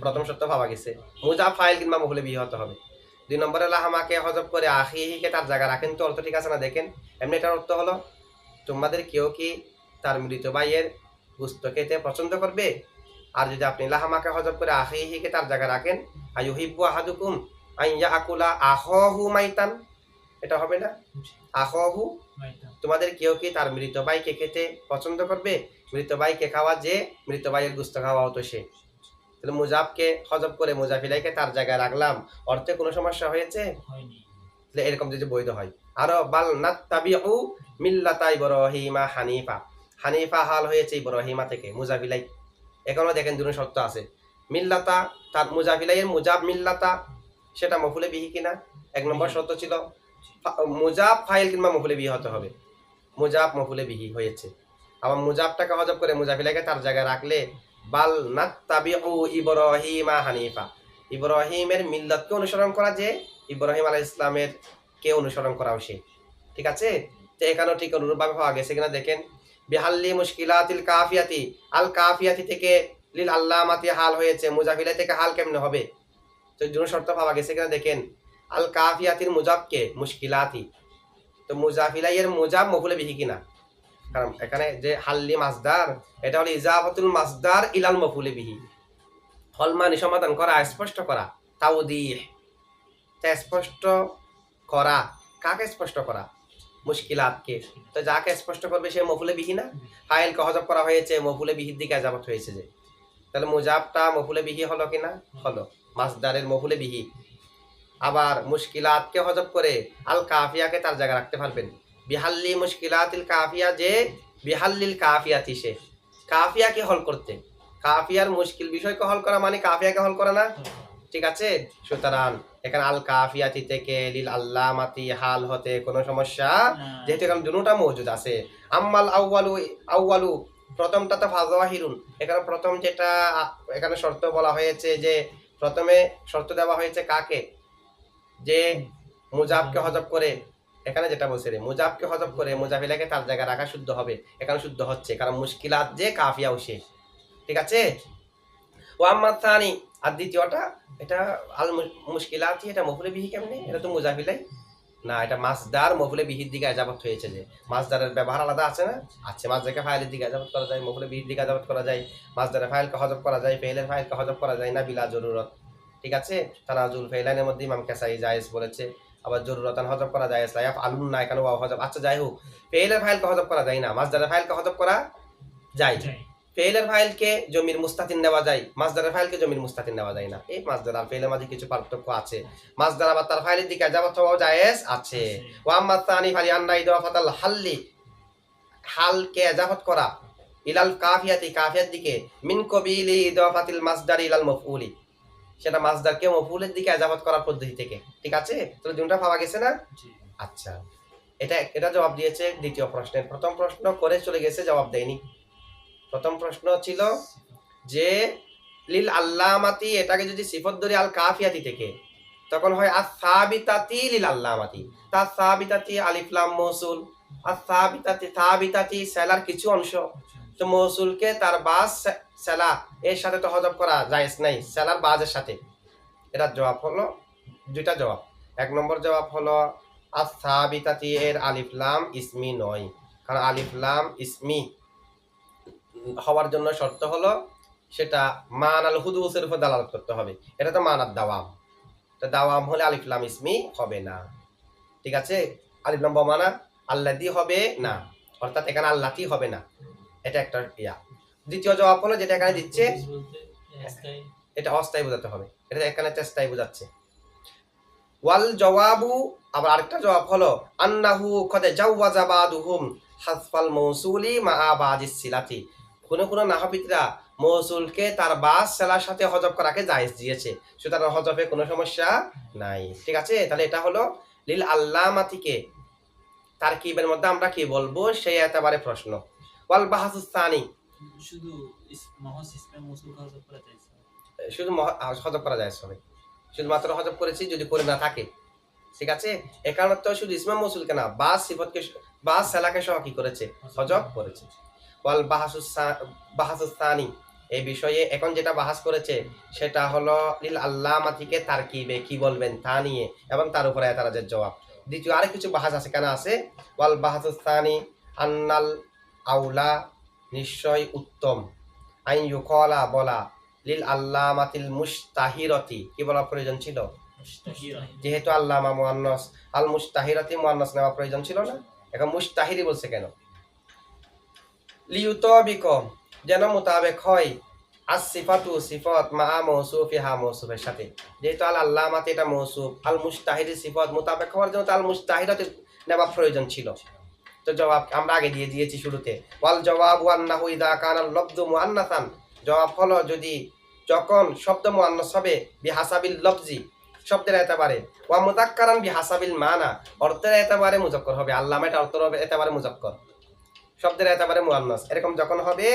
প্রথম শর্ত পাওয়া গেছে। মুজাব ফাইল কিংবা মফুলে বিহি হতে হবে। 2 নম্বরে লাহামাকে হজব করে আখিহিকে তার জায়গা রাখেন, তো অর্থ ঠিক আছে না? দেখেন, এমনি এটার অর্থ হলো তোমাদের কেউ কি তার মৃত ভাইয়ের গোশত খেতে পছন্দ করবে? আর যদি আপনি লাহামাকে হজব করে আখিহিকে তার জায়গা রাখেন, আইয়ুহিব্বু আহাদুকুম আইয়া আকুলা আখহু মাইতান, এটা হবে না? আখহু, তোমাদের কেউ কি তার মৃত ভাইকে খেতে পছন্দ করবে? মৃত ভাইকে খাওয়া যে মৃত ভাইয়ের গোশত খাওয়া হতো সে। তাহলে মুজাবকে হজব করে মুজাফিলাইকে তার জায়গায় রাখলাম, অর্থে কোনো সমস্যা হয়েছে? তাহলে এরকম যদি বৈধ হয়। আরো বাল নাত্তাবিউ মিল্লাতা ইব্রাহিমা হানিফা, হানিফা হাল হয়েছে ইব্রাহিমা থেকে মুজাফিলাই। এখনো দেখেন দুটো শর্ত আছে। মিল্লাতা, তার মুজাফিলাইয়ের মুজাব মিল্লাতা সেটা মফুলে বিহি কিনা, 1 নম্বর শর্ত ছিল। মুজাব ফাইল কিংবা মফুলে বিহি হতে হবে। মুজাব মফুলে বিহি হয়েছে। আবার মুজাবটাকে হজব করে মুজাফিলাকে তার জায়গায় রাখলে বাল নাত্তাবিউ ইব্রাহিমা হানিফা, ইব্রাহিমের মিল্লাতকে অনুসরণ করা, যে ইব্রাহিম আলাইহিস ইসলামের কে অনুসরণ করা সে। ঠিক আছে, তো এখানেও ঠিক অনুরূপভাবে পাওয়া গেছে কিনা দেখেন। বিহাল্লি মুশকিলাতিল কাফিয়াতি, আল কাফিয়াতি থেকে লিল আল্লামাতি হাল হয়েছে, মুজাফিলা থেকে হাল কেমনে হবে? তো দুটো শর্ত পাওয়া গেছে কিনা দেখেন। আল কাফিয়াতির মুজাবকে মুশকিলাতি, তো মুজাফিলাইয়ের মুজাব মফুলে বিহি কিনা, কারণ এখানে যে হাল্লি মাসদার, এটা হলো ইজাফাতুল মাসদার ইলাল মফুলে বিহি, হল মানে সমাধান করা, স্পষ্ট করা, তাওদীহ, স্পষ্ট করা। কাকে স্পষ্ট করা? মুশকিলাতকে। তো যাকে স্পষ্ট করবে সে মফুলে বিহি না? ফাইলকে হজব করা হয়েছে, মফুলে বিহির দিকে ইজাফত হয়েছে যে, তাহলে মুজাবটা মফুলে বিহি হলো কিনা? হলো, মাসদারের মফুলে বিহি। আবার মুশকিলাতকে হজব করে আল কাফিয়াকে তার জায়গায় রাখতে পারবেন। বিহাল্লি মুশকিলাতিল কাফিয়া, যে বিহাল্লিল কাফিয়াতি সে কাফিয়াকে হল করতে, কাফিয়ার মুশকিল বিষয়কে হল করা মানে কাফিয়াকে হল করা না? ঠিক আছে, সুতরাং এখানে আল কাফিয়াতি থেকে লিল আল্লামাতি হাল হতে কোনো সমস্যা, যেহেতু এখানে দুটোটা মওজুদ আছে। আম্মাল আউয়ালু প্রথমটা তো ফাযাহিরুন, এখানে প্রথম যেটা এখানে শর্ত বলা হয়েছে, যে প্রথমে শর্ত দেওয়া হয়েছে কাকে? যে মুজাবকে হজব করে, এখানে যেটা বলছে রে, মুজাবকে হজব করে মুজাফিলাকে তার জায়গায় রাখা শুদ্ধ হবে, এখানে শুদ্ধ হচ্ছে, কারণ মুশকিলাত যে কাফিয়াও সে। ঠিক আছে, ও আম্মা থানি, আর দ্বিতীয়টা এটা আল মুশকিলাতি, এটা মফুলে বিহি কেমনে? এটা তো মুজাফিলাই না, এটা মাসদার মফুলে বিহির দিকে ইজাফত হয়েছে। যে মাসদারের ব্যবহার আলাদা আছে না? আছে, মাসদারকে ফাইলের দিকে ইজাফত করা যায়, মফুলে বিহির দিকে ইজাফত করা যায়, মাসদারের ফাইলকে হজব করা যায়, ফেইলের ফাইলকে হজব করা যায় না বিলা জরুরত। ঠিক আছে, তানাজুল ফেইলানের মধ্যে ইমাম কাসাই জায়েজ বলেছে, আবার জরুরতান হজব করা যায়, লায়াফ আলুন না, এখানে ওয়াও হজব। আচ্ছা যাই হোক, ফেইলের ফাইলকে হজব করা যায় না, মাসদারের ফাইলকে হজব করা যায়। ফেইলের ফাইলকে জমির মুস্তাতির নেওয়া যায়, মাসদারের ফাইলকে জমির মুস্তাতির নেওয়া যায় না। এই মাসদার আর ফেইলের মাঝে কিছু পার্থক্য আছে। মাসদার আবার তার ফাইলের দিকে ইজাফত হওয়াও জায়েজ আছে। ওয়া আম্মা তানি ফালি আন্না ইদাফাতাল হাল্লি, হালকে ইজাফত করা ইলাল কাফিয়াতি, কাফিয়ার দিকে, মিন কবিলি ইদাফাতিল মাসদার ইলাল মাফউলি, সেটা মাসদারকে মফউলের দিকে ইজাফত করার পদ্ধতি থেকে। ঠিক আছে, তাহলে দুটো পাওয়া গেছে না? আচ্ছা, এটা জবাব দিয়েছে দ্বিতীয় প্রশ্নের। প্রথম প্রশ্ন করে চলে গেছে, জবাব দেয়নি। প্রথম প্রশ্ন ছিল যে লিল আল্লামাতি, এটাকে যদি সিফত ধরি আল কাফিয়াতি থেকে, তখন হয় আস-সাবিতাতি লিল আল্লামাতি। তার সাবিতাতি আলিফ লাম মৌসুল, আস-সাবিতাতি সাবিতাতি সেলার কিছু অংশ, তো মৌসুলকে তার বাস সেলা এর সাথে তো হজব করা জায়েজ নাই, সেলার বাজের সাথে। এটা জবাব হলো দুইটা জবাব। 1 নম্বর জবাব হলো আস-সাবিতাতি এর আলিফ লাম ইসমি নয়, কারণ আলিফ লাম ইসমি হওয়ার জন্য শর্ত হলো সেটা মানাল হুদুসের উপর দালালত করতে হবে, এটা তো মানাত দাওয়াম। তো দাওয়াম হলে আলিফ লাম ইসমি হবে না। ঠিক আছে, আলিফ লাম বমানা আল্লাদি হবে না, অর্থাৎ এখানে আল্লাতি হবে না। এটা একটা ইয়া। দ্বিতীয় জবাব হলো যেটা এখানে দিচ্ছে, এটা অস্থায়ী বোঝাতে হবে, এটা এখানে স্থায়ী বোঝাচ্ছে। ওয়াল জওয়াবু, আবার আরেকটা জবাব হলো আন্নাহু কদ জাওয়াজা বাদুহুম হাসফাল মৌসুলি মা বাদিস সিলাতি। কোন কোন নাহবিদরা মৌসুলকে তার বাস সেলার সাথে হজব করাকে জায়েজ দিয়েছে, সুতরাং হজবে কোনো সমস্যা নাই। ঠিক আছে, তাহলে এটা হলো লিল আল্লামাতিকে তারকিবের মধ্যে আমরা কি বলবো সেই একেবারে প্রশ্ন। ওয়াল বাহাসুস সানি, শুধু মহজ ইসমে মৌসুল হজব করা যায়, শুধু হজব করা যায় সবাই, শুধুমাত্র হজব করেছি যদি করে না থাকে। ঠিক আছে, এ কারণে তো শুধু ইসমে মৌসুলকে না, বাস সিফতকে বাস সেলাকে সহ কি করেছে, হজব করেছে। ওয়াল বাহাসুস সানি, এই বিষয়ে এখন যেটা বাহাস করেছে সেটা হলো লিল আল্লামাতিকে তারকিবে কি বলবেন তা নিয়ে, এবং তার উপরে এতারাজের জবাব। দ্বিতীয় আরেক কিছু বাহাস আছে, কেন আছে, ওয়াল বাহাসুস সানি আন্নাল আউলা, নিশ্চয় উত্তম, আইন ইউকলা বলা, লিল আল্লামাতিল মুস্তাহিরতি, কি বলা প্রয়োজন ছিল, যেহেতু আল্লামা মুআন্নাস, আল মুস্তাহিরতি মুআন্নাস নেওয়া প্রয়োজন ছিল না, এখন মুস্তাহিরি বলছে কেন, লিউতাবিক, যেন মোতাবেক হয়, আস সিফাতু সিফাত মা মৌসুফিহা মৌসুফের সাথে, যেহেতু আল আল্লামাতি এটা মৌসুফ, আল মুস্তাহিরি সিফাত মোতাবেক হওয়ার জন্য আল মুস্তাহিরতি নেওয়া প্রয়োজন ছিল। তো জবাব আমরা আগে দিয়ে দিয়েছি শুরুতে, ওয়াল জওয়াবু আন্নাহু ইযা কানা লফযু মুআন্নাসান, জবাব হলো যদি যখন শব্দ মুআন্নাস হবে বিহাসাবিল লফজি, শব্দের এতবারে, ওয়া মুযাক্কারান বিহাসাবিল মানা, অর্থের এতবারে মুযাক্কার হবে, আল্লামা এটা অর্থের হবে এতবারে মুযাক্কার, শব্দের এতবারে মুআন্নাস, এরকম যখন হবে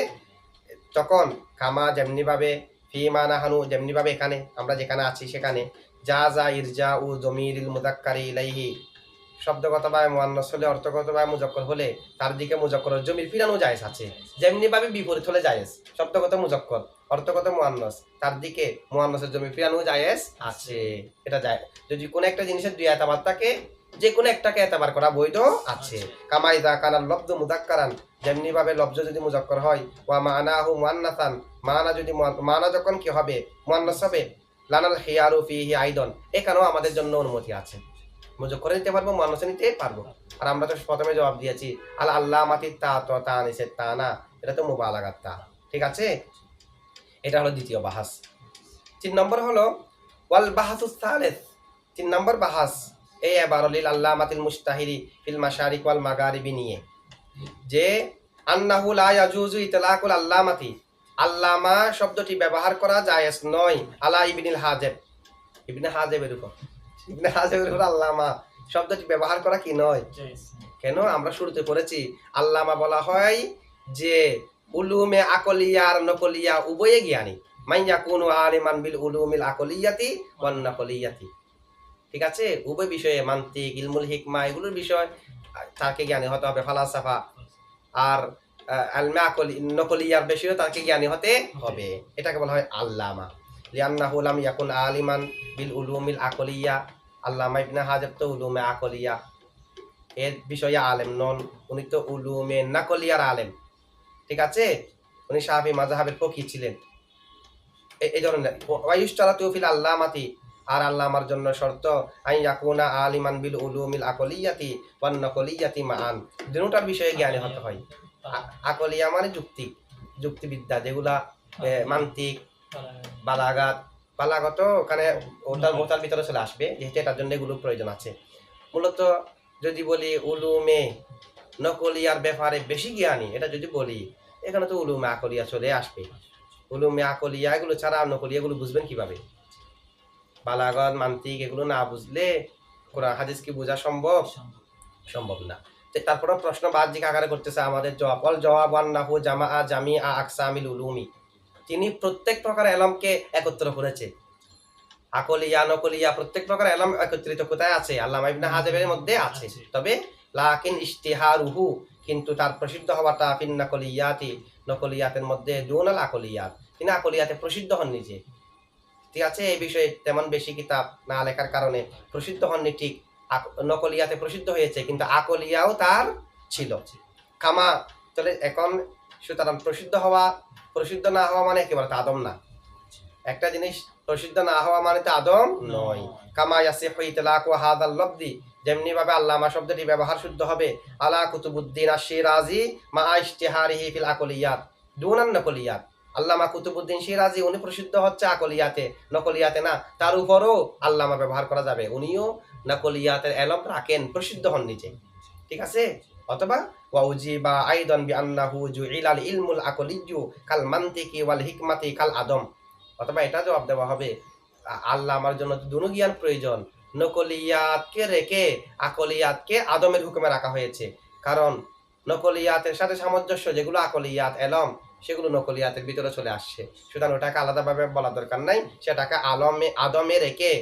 তখন কামা যেমনি ভাবে, ফি মানা হানু যেমনি ভাবে এখানে আমরা যেখানে আছি সেখানে, যা ইরজা উ জমিরিল মুযাক্কারি ইলাইহি, শব্দগতভাবে মুআন্নাস হলে অর্থগতভাবে মুযাক্কার হলে তার দিকে মুযাক্কার জমির ফিরানো জায়েজ আছে, যেমনি ভাবে বিপরীত হলে জায়েজ, শব্দগত মুযাক্কার অর্থগত মুআন্নাস তার দিকে মুআন্নাসের জমির ফিরানো জায়েজ আছে, এটা যায়। যদি কোন একটা জিনিসের দুই এতবার থাকে যে কোনো একটাকে এতবার করা বৈধ আছে। কামা ইযা কানা লফযু মুযাক্কারান, যেমনি ভাবে লফজ যদি মুযাক্কার হয়, ওয়া মানাহু মুআন্নাসান, মানা যদি মানা যখন কি হবে মুআন্নাস হবে, লানাল খিয়ারু ফিহি আইদান, এখানেও আমাদের জন্য অনুমতি আছে, মুযাক্কার নিতে পারবো মুআন্নাসে নিতে পারবো। আর আমরা তো প্রথমে জবাব দিয়েছি আল আল্লামাতি তা তো তা নিসে তা না, এটা তো মুবালাগাত তা। ঠিক আছে, এটা হলো দ্বিতীয় বাহাস। 3 নম্বর হলো ওয়াল বাহাসুস সালিস, 3 নম্বর বাহাস এই এবারলিল আল্লামাতিল মুস্তাহিরি ফিল মাশারিক ওয়াল মাগারিবি নিয়ে, যে আন্নাহু লা ইয়াজুজু ইতলাকুল আল্লামাতি, আল্লামা শব্দটি ব্যবহার করা জায়েজ নয়, আলা ইবনুল হাজেব, ইবনে হাজেবের উপর, ইবনে হাজেবের উপর আল্লামা শব্দটি ব্যবহার করা কি নয়। কেন, আমরা শুরুতে পড়েছি আল্লামা বলা হয় যে উলুমে আকলিয়া আর নকলিয়া উভয়ে জ্ঞানী, মাইয়া কুনু আলিমান বিল উলুমিল আকলিয়াতি ওয়ান নকলিয়াতি। ঠিক আছে, উভয় বিষয়ে মান্তিক, ইলমুল হিকমা এগুলোর বিষয় তাকে জ্ঞানী হতে হবে, ফালাসাফা আর আলমে নকলিয়ার বিষয়ে তাকে জ্ঞানী হতে হবে, এটাকে বলা হয় আল্লামা। লিআন্নাহু লাম ইয়াকুন আলিমান বিল উলুমিল আকলিয়া, আল্লামা ইবনে হাজেব তো উলুমে আকলিয়া এর বিষয়ে আলেম নন, উনি তো উলুমে নাকলিয়ার আলেম। ঠিক আছে, উনি শাফি মাযহাবের ফকিহ ছিলেন, এই ধরনের। ওয়ায়ুশতারাতু ফিল আল্লামাতি, আর আল্লামার জন্য শর্ত আই ইয়াকুনা আলিমান বিল উলুমিল আকলিয়াতি ওয়ান নকলিয়াতি মান, দুটোটার বিষয়ে জ্ঞানী হতে হয়। আকলিয়া মানে যুক্তিবিদ্যা, যেগুলা মান্তিক, বালাগাত, বালাগত ওখানে ওটার ভিতরে চলে আসবে, যেহেতু এটার জন্য এগুলো প্রয়োজন আছে। মূলত যদি বলি উলুমে নকলিয়ার ব্যাপারে বেশি জ্ঞানী, এটা যদি বলি এখানে তো উলুমে আকলিয়া চলে আসবে। উলুমে আকলিয়া এগুলো ছাড়া নকলিয়া এগুলো বুঝবেন কিভাবে, বালাগত মান্তিক এগুলো না বুঝলে কোরআন হাদিস কি বোঝা সম্ভব না। তারপরে প্রশ্ন বাহ্যিক আকারে করতেছে আমাদের জবাব, অল জবাব আন্নাহু জামাআ জামিআ আকসামিল উলুমি, তিনি প্রত্যেক প্রকার এলমকে একত্র করেছে, আকলিয়া নকলিয়া প্রত্যেক প্রকার এলম একত্রিত কোথায় আছে, আল্লামা ইবনে হাজেবের মধ্যে আছে। তবে লাকিন ইশতিহারুহু, কিন্তু তার প্রসিদ্ধ হওয়াটা ফিন নকলিয়াতি, নকলিয়াতের মধ্যে দুনাল আকলিয়াত, তিনি আকলিয়াতে প্রসিদ্ধ হন নিজে। ঠিক আছে, এই বিষয়ে তেমন বেশি কিতাব না লেখার কারণে প্রসিদ্ধ হননি, ঠিক নকলিয়াতে প্রসিদ্ধ হয়েছে, কিন্তু আকলিয়াও তার ছিল। কামা চলে এখন, সুতরাং প্রসিদ্ধ না হওয়া মানে একেবারে আদম না, একটা জিনিস প্রসিদ্ধ না হওয়া মানে তো আদম নয়। কামা ইয়াসিহু ইতলাকু হাযাল লফযি, যেমনি ভাবে আল্লামা শব্দটি ব্যবহার শুদ্ধ হবে আলা কুতুবুদ্দিন আশ-শিরাজি মা ইশতিহারিহি ফিল আকলিয়াত দুনান নকলিয়াত। আল্লামা কুতুবুদ্দিন শিরাজি উনি প্রসিদ্ধ হচ্ছে আকলিয়াতে, নকলিয়াতে না। তার উপরও আল্লামা ব্যবহার করা যাবে, উনিও নকলিয়াতের এলম রাখেন, প্রসিদ্ধ হন নিজে, ঠিক আছে। অথবা ওয়াউজিবা আইদান বিআন্নাহু জুইলাল ইলমুল আকলিয়্যু কাল মানতিকি ওয়াল হিকমাতি কাল আদম। অথবা এটা জবাব দেওয়া হবে আল্লাহ আমার জন্য দুনো জ্ঞান প্রয়োজন, নকলিয়াতকে রেখে আকলিয়াতকে আদমের হুকুমে রাখা হয়েছে। কারণ নকলিয়াতের সাথে সামঞ্জস্য যেগুলো আকলিয়াত এলম, সেগুলো নকলিয়াতের ভিতরে চলে আসছে। সুতরাং ওটাকে আলাদাভাবে বলা দরকার নাই, সেটাকে আদমে রেখে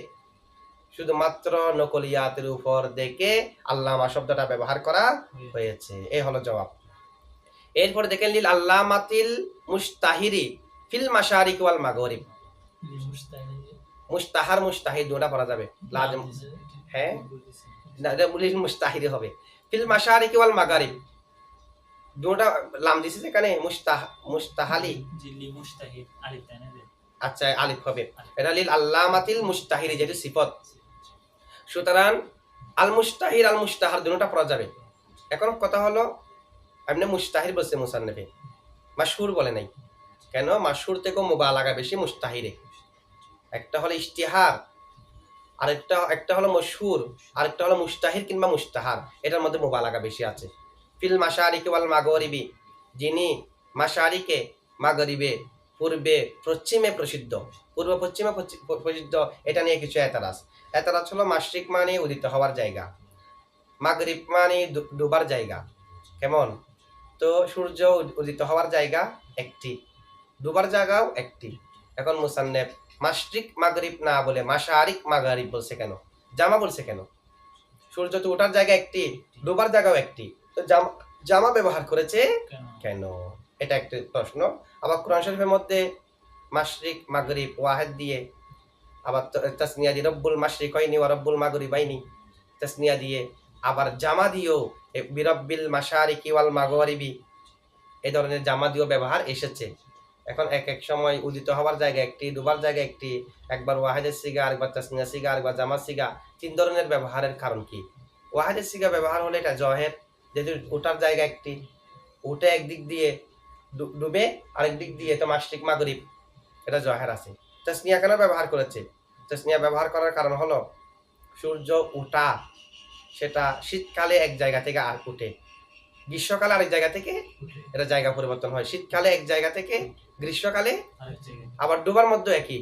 শুধুমাত্র নকলিয়াতের উপর দেখে আল্লামা শব্দটা ব্যবহার করা হয়েছে। এই হলো জবাব। এরপর দেখেন লিল আল্লামাতিল মুস্তাহিরি ফিল মাশারিক ওয়াল মাগরিব। মুস্তাহার মুস্তাহিদ দুটা পড়া যাবে, লাজিম হ্যাঁ না, লিল মুস্তাহিরি হবে। ফিল মাশারিক ওয়াল মাগরিব দুটা লাম দিছে যেখানে মুস্তাহালি, জিলি মুস্তাহিদ আলিফ তাই না রে? আচ্ছা আলিফ হবে। এটা লিল আল্লামাতিল মুস্তাহিরি যেটি সিফত, সুতরাং আল মুস্তাহির আল মুস্তাহার দুটোটা পড়া যাবে। এখন কথা হলো আপনি মুস্তাহির বলছে মুসান্নফে, মাশহুর বলে নাই কেন? মাশহুর থেকেও মুবালাগা বেশি মুস্তাহিরে। একটা হলো ইশতিহার, আর একটা হলো মশহুর, আর একটা হলো মুস্তাহির কিংবা মুস্তাহার, এটার মধ্যে মুবালাগা বেশি আছে। ফিল মাশারিকি ওয়াল মাগরিবি, যিনি মাশারিকে মাগরিবে পূর্বে পশ্চিমে প্রসিদ্ধ, পূর্ব পশ্চিমে প্রসিদ্ধ, এটা নিয়ে কিছু এতারাজ হলো মাশরিক মানে উদিত হওয়ার জায়গা, মাগরিব মানে ডুবার জায়গা। কেমন? তো সূর্য উদিত হওয়ার জায়গা একটি, ডুবার জায়গাও একটি। এখন মুসান্নেফ মাশরিক মাগরিব না বলে মাশারিক মাগরিব বলছে কেন? জামা বলছে কেন? সূর্য তো ওঠার জায়গা একটি, ডুবার জায়গাও একটি, তো জামা ব্যবহার করেছে কেন? এটা একটা প্রশ্ন। আবার কোরআন শরীফের মধ্যে মাশরিক মাগরিব ওয়াহিদ দিয়ে, আবার তাসনিয়া দিয়ে রব্বুল মাশরিকাইনি ওয়া রব্বুল মাগরিবাইনি তাসনিয়া দিয়ে, আবার জামা দিয়েও বিরব্বিল মাশারিকি ওয়াল মাগরিবি, এই ধরনের জামা দিয়েও ব্যবহার এসেছে। এখন এক এক সময় উদিত হওয়ার জায়গা একটি, ডুবার জায়গা একটি, একবার ওয়াহিদের সিগা, আরেকবার তাসনিয়া সিগা, আরেকবার জামা সিগা। তিন ধরনের ব্যবহারের কারণ কি? ওয়াহিদের সিগা ব্যবহার হলে এটা জহের, যেহেতু ওঠার জায়গা একটি, উঠে একদিক দিয়ে ডুবে আরেক দিক দিয়ে তো মাশরিক মাগরিব, এটা জহের আছে। তাসনিয়া কেন ব্যবহার করেছে? তাসনিয়া ব্যবহার করার কারণ হলো সূর্য উঠা সেটা শীতকালে এক জায়গা থেকে আর উঠে, গ্রীষ্মকালে আরেক জায়গা থেকে এটা জায়গা পরিবর্তন হয়। শীতকালে এক জায়গা থেকে, গ্রীষ্মকালে আবার ডুবার মধ্যে একই,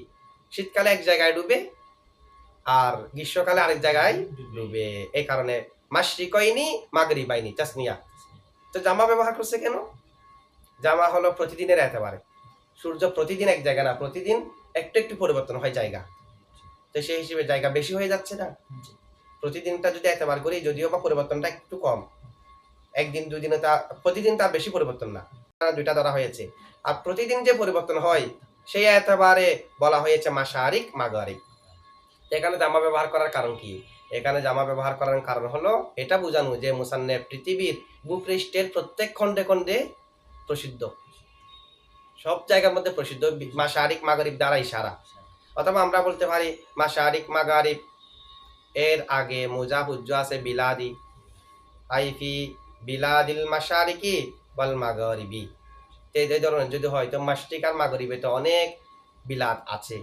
শীতকালে এক জায়গায় ডুবে আর গ্রীষ্মকালে আরেক জায়গায় ডুবে। এই কারণে মাশরিকাইনি মাগরিবাইনি তাসনিয়া। তো জামা ব্যবহার করছে কেন? জামা হলো প্রতিদিনের একেবারে, সূর্য প্রতিদিন এক জায়গা না, প্রতিদিন একটু একটু পরিবর্তন হয় জায়গা, তো সেই হিসেবে জায়গা বেশি হয়ে যাচ্ছে না। প্রতিদিনটা যদি একেবার করি, যদিও বা পরিবর্তনটা একটু কম, একদিন দুই দিনে তা প্রতিদিন তার বেশি পরিবর্তন না, দুইটা ধরা হয়েছে। আর প্রতিদিন যে পরিবর্তন হয় সেই একেবারে বলা হয়েছে মাশারিক মাগরিব। এখানে জামা ব্যবহার করার কারণ কি? এখানে জামা ব্যবহার করার কারণ হলো এটা বোঝানো যে মুসান্নেফ পৃথিবীর ভূপৃষ্ঠের প্রত্যেক খণ্ডে খণ্ডে প্রসিদ্ধ, সব জায়গার মধ্যে প্রসিদ্ধ মাশারিক মাগরিব দ্বারা ইশারা। অথবা আমরা বলতে পারি মাশারিক মাগরিব এর আগে মুজাবুজ্জ আছে বিলাদি, আইফি বিলাদিল মাশারিকি ওয়াল মাগরিবি। এই ধরনের যদি হয় তো মাশরিক আর মাগরিবে তো অনেক বিলাদ আছে,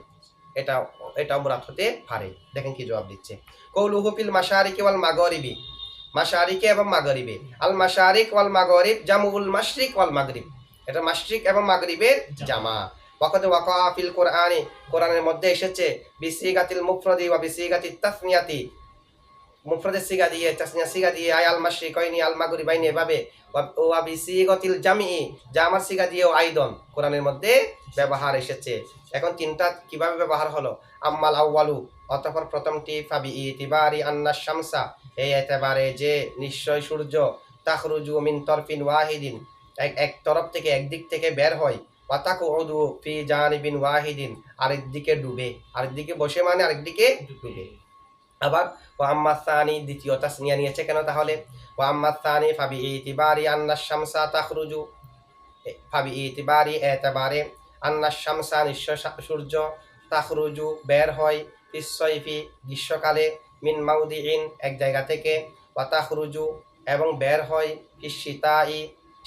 এটা মুরাদ হতে পারে। দেখেন কি জবাব দিচ্ছে। কৌলুহু ফিল মাশারিকি ওয়াল মাগরিবি, মাশারিকে এবং মাগরিবে। আল মাশারিক ওয়াল মাগরিব জামুল মাশরিক ওয়াল মাগরিব, এটা মাশরিক এবং মাগরিবের জামা। ওয়াকাদ ওয়াকা ফিল কোরআনে, কোরআনের মধ্যে এসেছে বিসিগাতিল মুফরাদি ওয়া বিসিগাতিত তাসনিয়াতি, মুফরাদের সিগা দিয়ে তাসনিয়া সিগা দিয়ে আয় আল মাশরিকাইনি আল মাগরিবাইনি এভাবে, ওয়া বিসিগাতিল জামিই জামার সিগা দিয়েও আইদন কোরআনের মধ্যে ব্যবহার এসেছে। এখন তিনটা কিভাবে ব্যবহার হলো? আম্মাল আউয়ালু, অতঃপর প্রথমটি ফাবি ইতিবারি আন্নাস শামসা, এই এতেবারে যে নিশ্চয় সূর্য তাখরুজু মিন তরফিন ওয়াহিদিন, এক তরফ থেকে একদিক থেকে বের হয়, ওয়া তাকুউদু ফি জানিবিন ওয়াহিদিন, আরেক দিকে ডুবে, আরেক দিকে বসে মানে আরেক দিকে ডুবে। আবার ওয়া আম্মা সানি, দ্বিতীয় তাসনিয়া নিয়েছে কেন তাহলে? ওয়া আম্মা সানি ফাবি ইতিবারি আন্নাস শামসা তাখরুজু, ফাবি ইতিবারি এতেবারে আন্নাস শামসা নিশ্চয় সূর্য তাখরুজু বের হয়, ফিস-সাইফি গ্রীষ্মকালে, মিন মাউদিইন এক জায়গা থেকে, ওয়া তাখরুজু এবং বের হয়, ফিস-শিতাই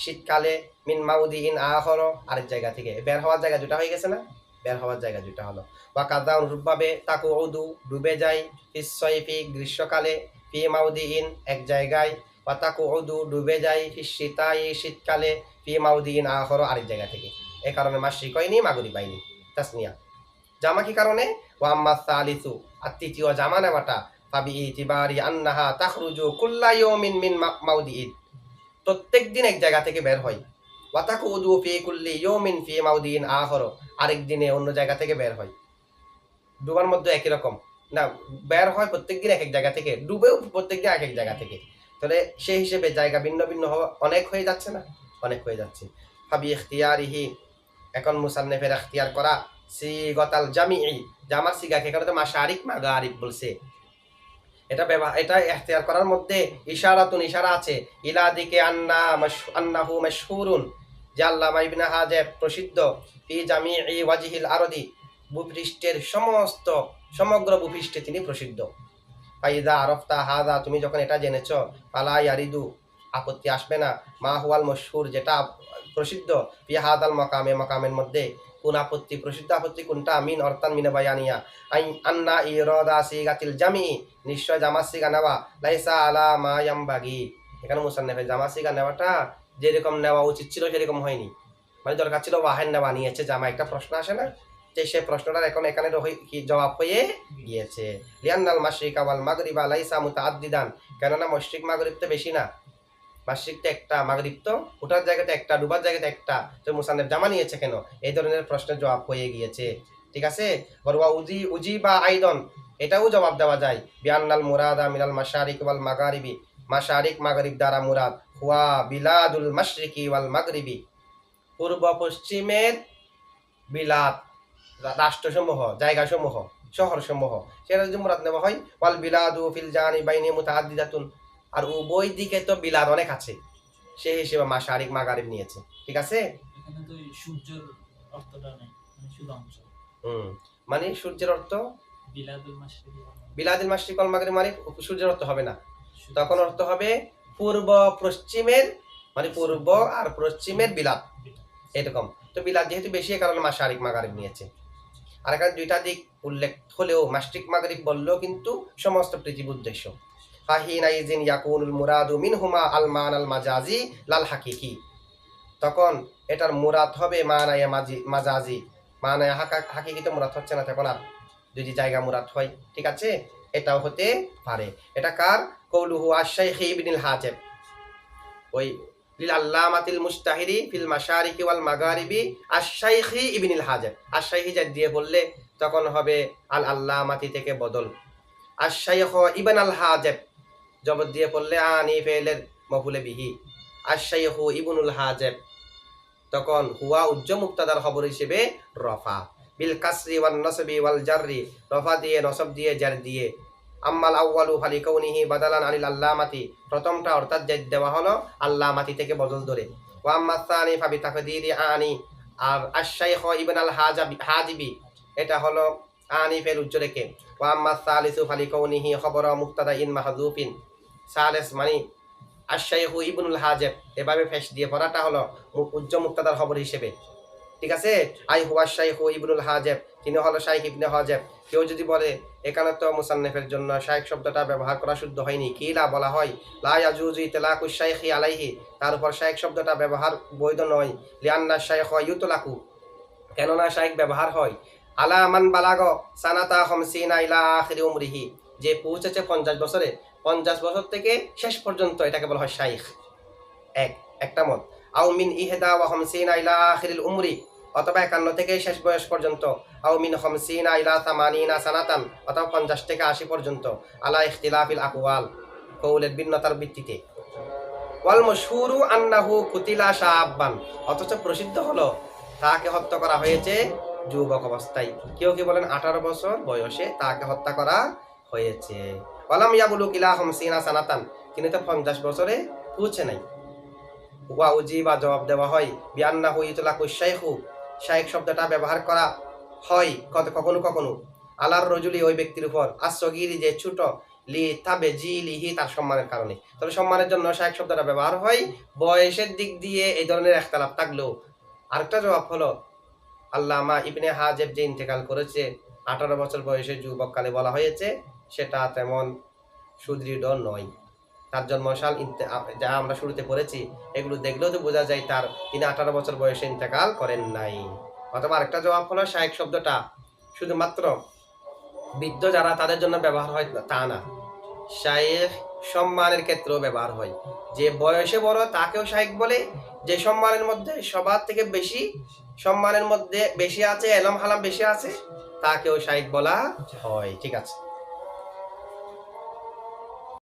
শীতকালে, মিন মাউদিইন আখর আরেক জায়গা থেকে। বের হওয়ার জায়গা দুটা হয়ে গেছে না? বের হওয়ার জায়গা দুটা হলো। ওয়া কাযা অনুরূপভাবে তাকুউদু ডুবে যায়, ফিস-সাইফি গ্রীষ্মকালে, ফি মাউদিইন এক জায়গায়, ওয়া তাকুউদু ডুবে যায়, ফিস-শিতাই শীতকালে, ফি মাউদিইন আখর আরেক জায়গা থেকে। এই কারণে মাশরিক হয়নি, মাগরিব হয়নি। তাসনিয়া। জামা কি কারণে? ওয়া আম্মা সালিসু আর তৃতীয় জামা নেওয়াটা, ফাবি ইতিবারি আন্নাহা তাখরুজু কুল্লা ইয়াউমিন মিন মাউদিইন, প্রত্যেক দিন এক জায়গা থেকে বের হয়। ওয়া তাকুদু ফি কুল্লি ইয়াউমিন ফি মাউদিইন আখর, আরেক দিনে অন্য জায়গা থেকে বের হয়। ডুবার মধ্যে একই রকম না, বের হয় প্রত্যেকদিন এক এক জায়গা থেকে, ডুবেও প্রত্যেকদিন এক এক জায়গা থেকে। তাহলে সেই হিসেবে জায়গা ভিন্ন ভিন্ন হওয়া অনেক হয়ে যাচ্ছে না? অনেক হয়ে যাচ্ছে। ফাবি ইখতিয়ারিহি, এখন মুসান্নিফের ইখতিয়ার করা, সিগাতাল জামিই, জামার সিগাকে এখানে তো মাশারিক মাগারিব বলছে। এটা এটা ইখতিয়ার করার মধ্যে ইশারা আছে, ইলা দিকে আন্নাহু মাশহুরুন, যে আল্লামা ইবনে হাজার প্রসিদ্ধ, ফি জামিই ওয়াজহিল আরদি, ভূপৃষ্ঠের সমগ্র ভূপৃষ্ঠে তিনি প্রসিদ্ধ। ফাইদা আরফতা হাদা, তুমি যখন এটা জেনেছো, ফালা ইয়ারিদু, আপত্তি আসবে না, মা হুয়াল মশহুর, যেটা প্রসিদ্ধ, ফি হাদাল মাকামের মধ্যে। কোন আপত্তি? প্রসিদ্ধ আপত্তি কোনটা? মিন অর্থাৎ মিনে বায়ানিয়া, আন্না ইরাদা সিগাতিল জামি, নিশ্চয় জামা সিগা নেওয়া, লাইসা আলা মা ইয়ামবাগি, এখানে মুসান্নিফের জামা সিগা নেওয়াটা যেরকম নেওয়া উচিত ছিল সেরকম হয়নি, মানে দরকার ছিল ওয়াহেন নেওয়া, নিয়েছে জামা। একটা প্রশ্ন আসে না, যে সেই প্রশ্নটার এখন এখানে জবাব হয়ে গিয়েছে। লিয়ান্নাল মাশরিকা ওয়াল মাগরিবা লাইসা মুতাআদ্দিদান, কেননা মশরিক মাগরিব তো বেশি না, মাশরিক তো একটা, মাগরিব তো ওঠার জায়গাতে একটা, ডুবার জায়গাতে একটা, তো মুসান্নিফ জামা নিয়েছে কেন? এই ধরনের প্রশ্নের জবাব হয়ে গিয়েছে। ঠিক আছে। ওয়া উজিবা আইদন, এটাও জবাব দেওয়া যায়, বিআন্নাল মুরাদা মিনাল মাশারিক ওয়াল মাগারিবি, মাশারিক মাগরিব দ্বারা মুরাদ হুয়া বিলাদুল মাশরিকি ওয়াল মাগরিবি, পূর্ব পশ্চিমের বিলাদ, রাষ্ট্রসমূহ, জায়গাসমূহ, শহরসমূহ, সেটা যদি মুরাদ নেওয়া হয়, ওয়াল বিলাদু ফিল জানিবাইনি মুতাআদ্দিদাতুন, আর উভয় দিকে তো বিলাদ অনেক আছে, সেই হিসেবে মাশারিক মাগারিব নিয়েছে। ঠিক আছে। এখানে তো সূর্যের অর্থটা নেই, মানে শুধু অংশ। মানে সূর্যের অর্থ বিলাদুল মাশরিক, বিলাদুল মাশরিক ওয়াল মাগরিব, মানে সূর্যের অর্থ হবে না, তখন অর্থ হবে পূর্ব পশ্চিমের, মানে পূর্ব আর পশ্চিমের বিলাদ, এরকম। তো বিলাদ যেহেতু বেশি, এই কারণে মাশারিক মাগারিব নিয়েছে। আর এখানে দুইটা দিক উল্লেখ হলেও মাশরিক মাগরিব বললেও কিন্তু সমস্ত পৃথিবীর উদ্দেশ্য। ফাহিনাইজিন ইয়াকুনুল মুরাদু মিনহুমা আল মানাল মাজাজি লাল হাকিকি, তখন এটার মুরাদ হবে মানায়ে মাজাজি, মানায়ে হাকিকি তো মুরাদ হচ্ছে না তখন, আর যদি জায়গা মুরাদ হয়, ঠিক আছে, এটাও হতে পারে। এটা কার? কৌলুহু আশ-শাইখ ইবনুল হাজেব, ওই লিল আল্লামাতিল মুস্তাহিরি ফিল মাশারিকি ওয়াল মাগারিবি আশ-শাইখ ইবনুল হাজেব, আশ-শাইখ দিয়ে বললে তখন হবে আল আল্লামাতি থেকে বদল, আশ-শাইখ ইবন আল হাজেব জবর দিয়ে পড়লে আনি ফেলের মফুলে বিহি, আশ-শাইখ ইবনুল হাজেব, তখন হুয়া উজ্জ মুক্তাদার খবর হিসেবে রফা, বিল কাসরি ওয়ান নসবি ওয়াল জাররি, রফা দিয়ে, নসব দিয়ে, জার দিয়ে। আম্মাল আউয়ালু ফালি কাউনিহি বাদালান আনিল আল্লামাতি, প্রথমটা অর্থাৎ জাদ দেওয়া হলো আল্লামাতি থেকে বদল ধরে। ওয়া আম্মা সানি ফাবি তাকদীরি আনি, আর আশ-শাইখ ইবন আল হাজিবি, এটা হলো আনি ফেল উজ্জ রেখে। ওয়া আম্মা সালিসু ফালি কাউনিহি খবর মুক্তাদা ইন মাহযুফিন, সালিস মানে আশ-শাইখ ইবনুল হাজেব, এভাবে ফেস দিয়ে পড়াটা হলো উজ্জ মুক্তাদার খবর হিসেবে। ঠিক আছে। আই হুয়া শাইখ ইবনুল হাজেব, তিনি হলো শাইখ ইবনে হাজেব। কেউ যদি বলে এখানে তো মুসান্নিফের জন্য শাইখ শব্দটা ব্যবহার করা শুদ্ধ হয়নি, কি লা বলা হয়, লা ইয়াজুজু ইতলাকু শাইখি আলাইহি, তার উপর শাইখ শব্দটা ব্যবহার বৈধ নয়, লিআন্না শাইখ ইউতলাকু, কেননা শাইখ ব্যবহার হয় আলা মান বালাগ সানাতা 50 ইলা আখিরি উমরিহি, যে পৌঁছেছে 50 বছরে, 50 বছর থেকে শেষ পর্যন্ত এটাকে বলা হয় শাইখ, একটা মত। আও মিন ইহদা ওয়া 50 ইলা আখিরিল উমরি, অথবা 51 থেকে শেষ বয়স পর্যন্ত, আও মিন 50 ইলা 80 সানাতান, অথবা 50 থেকে 80 পর্যন্ত, আলা ইখতিলাফিল আকওয়াল, কওলের ভিন্নতার ভিত্তিতে। ওয়াল মাশহুরু আন্নাহু কুতিলা শাআবান, অথচ প্রসিদ্ধ হলো তাকে হত্যা করা হয়েছে যুবক অবস্থায়। কেউ কি বলেন 18 বছর বয়সে তাকে হত্যা করা হয়েছে। ওয়ালাম ইয়াবলুগ ইলা 50 সানাতান, তিনি তো 50 বছরে পৌঁছে নাই। ওয়া উজিবা, জবাব দেওয়া হয়, বিআন্নাহু ইতলাকু শাইখু, শাইখ শব্দটা ব্যবহার করা হয় কখনো কখনো আলার রজুলি ওই ব্যক্তির উপর আসগিরি যে ছোট লি তাবে জি লিহি তার সম্মানের কারণে। তবে সম্মানের জন্য শায়েখ শব্দটা ব্যবহার হয়। বয়সের দিক দিয়ে এই ধরনের ইখতিলাফ থাকলেও আরেকটা জবাব হলো আল্লামা ইবনে হাজেব যে ইন্তেকাল করেছে 18 বছর বয়সে যুবককালে বলা হয়েছে, সেটা তেমন সুদৃঢ় নয়। তার জন্মসাল যা আমরা শুরুতে পড়েছি, এগুলো দেখলেও তো বোঝা যায় তিনি 18 বছর বয়সে ইন্তেকাল করেন নাই। অথবা আরেকটা জবাব হলো শায়েখ শব্দটা শুধুমাত্র বৃদ্ধ যারা তাদের জন্য ব্যবহার হয় তা না, শায়েখ সম্মানের ক্ষেত্রেও ব্যবহার হয়। যে বয়সে বড় তাকেও শায়েখ বলে, যে সম্মানের মধ্যে সবার থেকে বেশি সম্মানের মধ্যে বেশি আছে, এলম হালাম বেশি আছে, তাকেও শায়েখ বলা হয়। ঠিক আছে।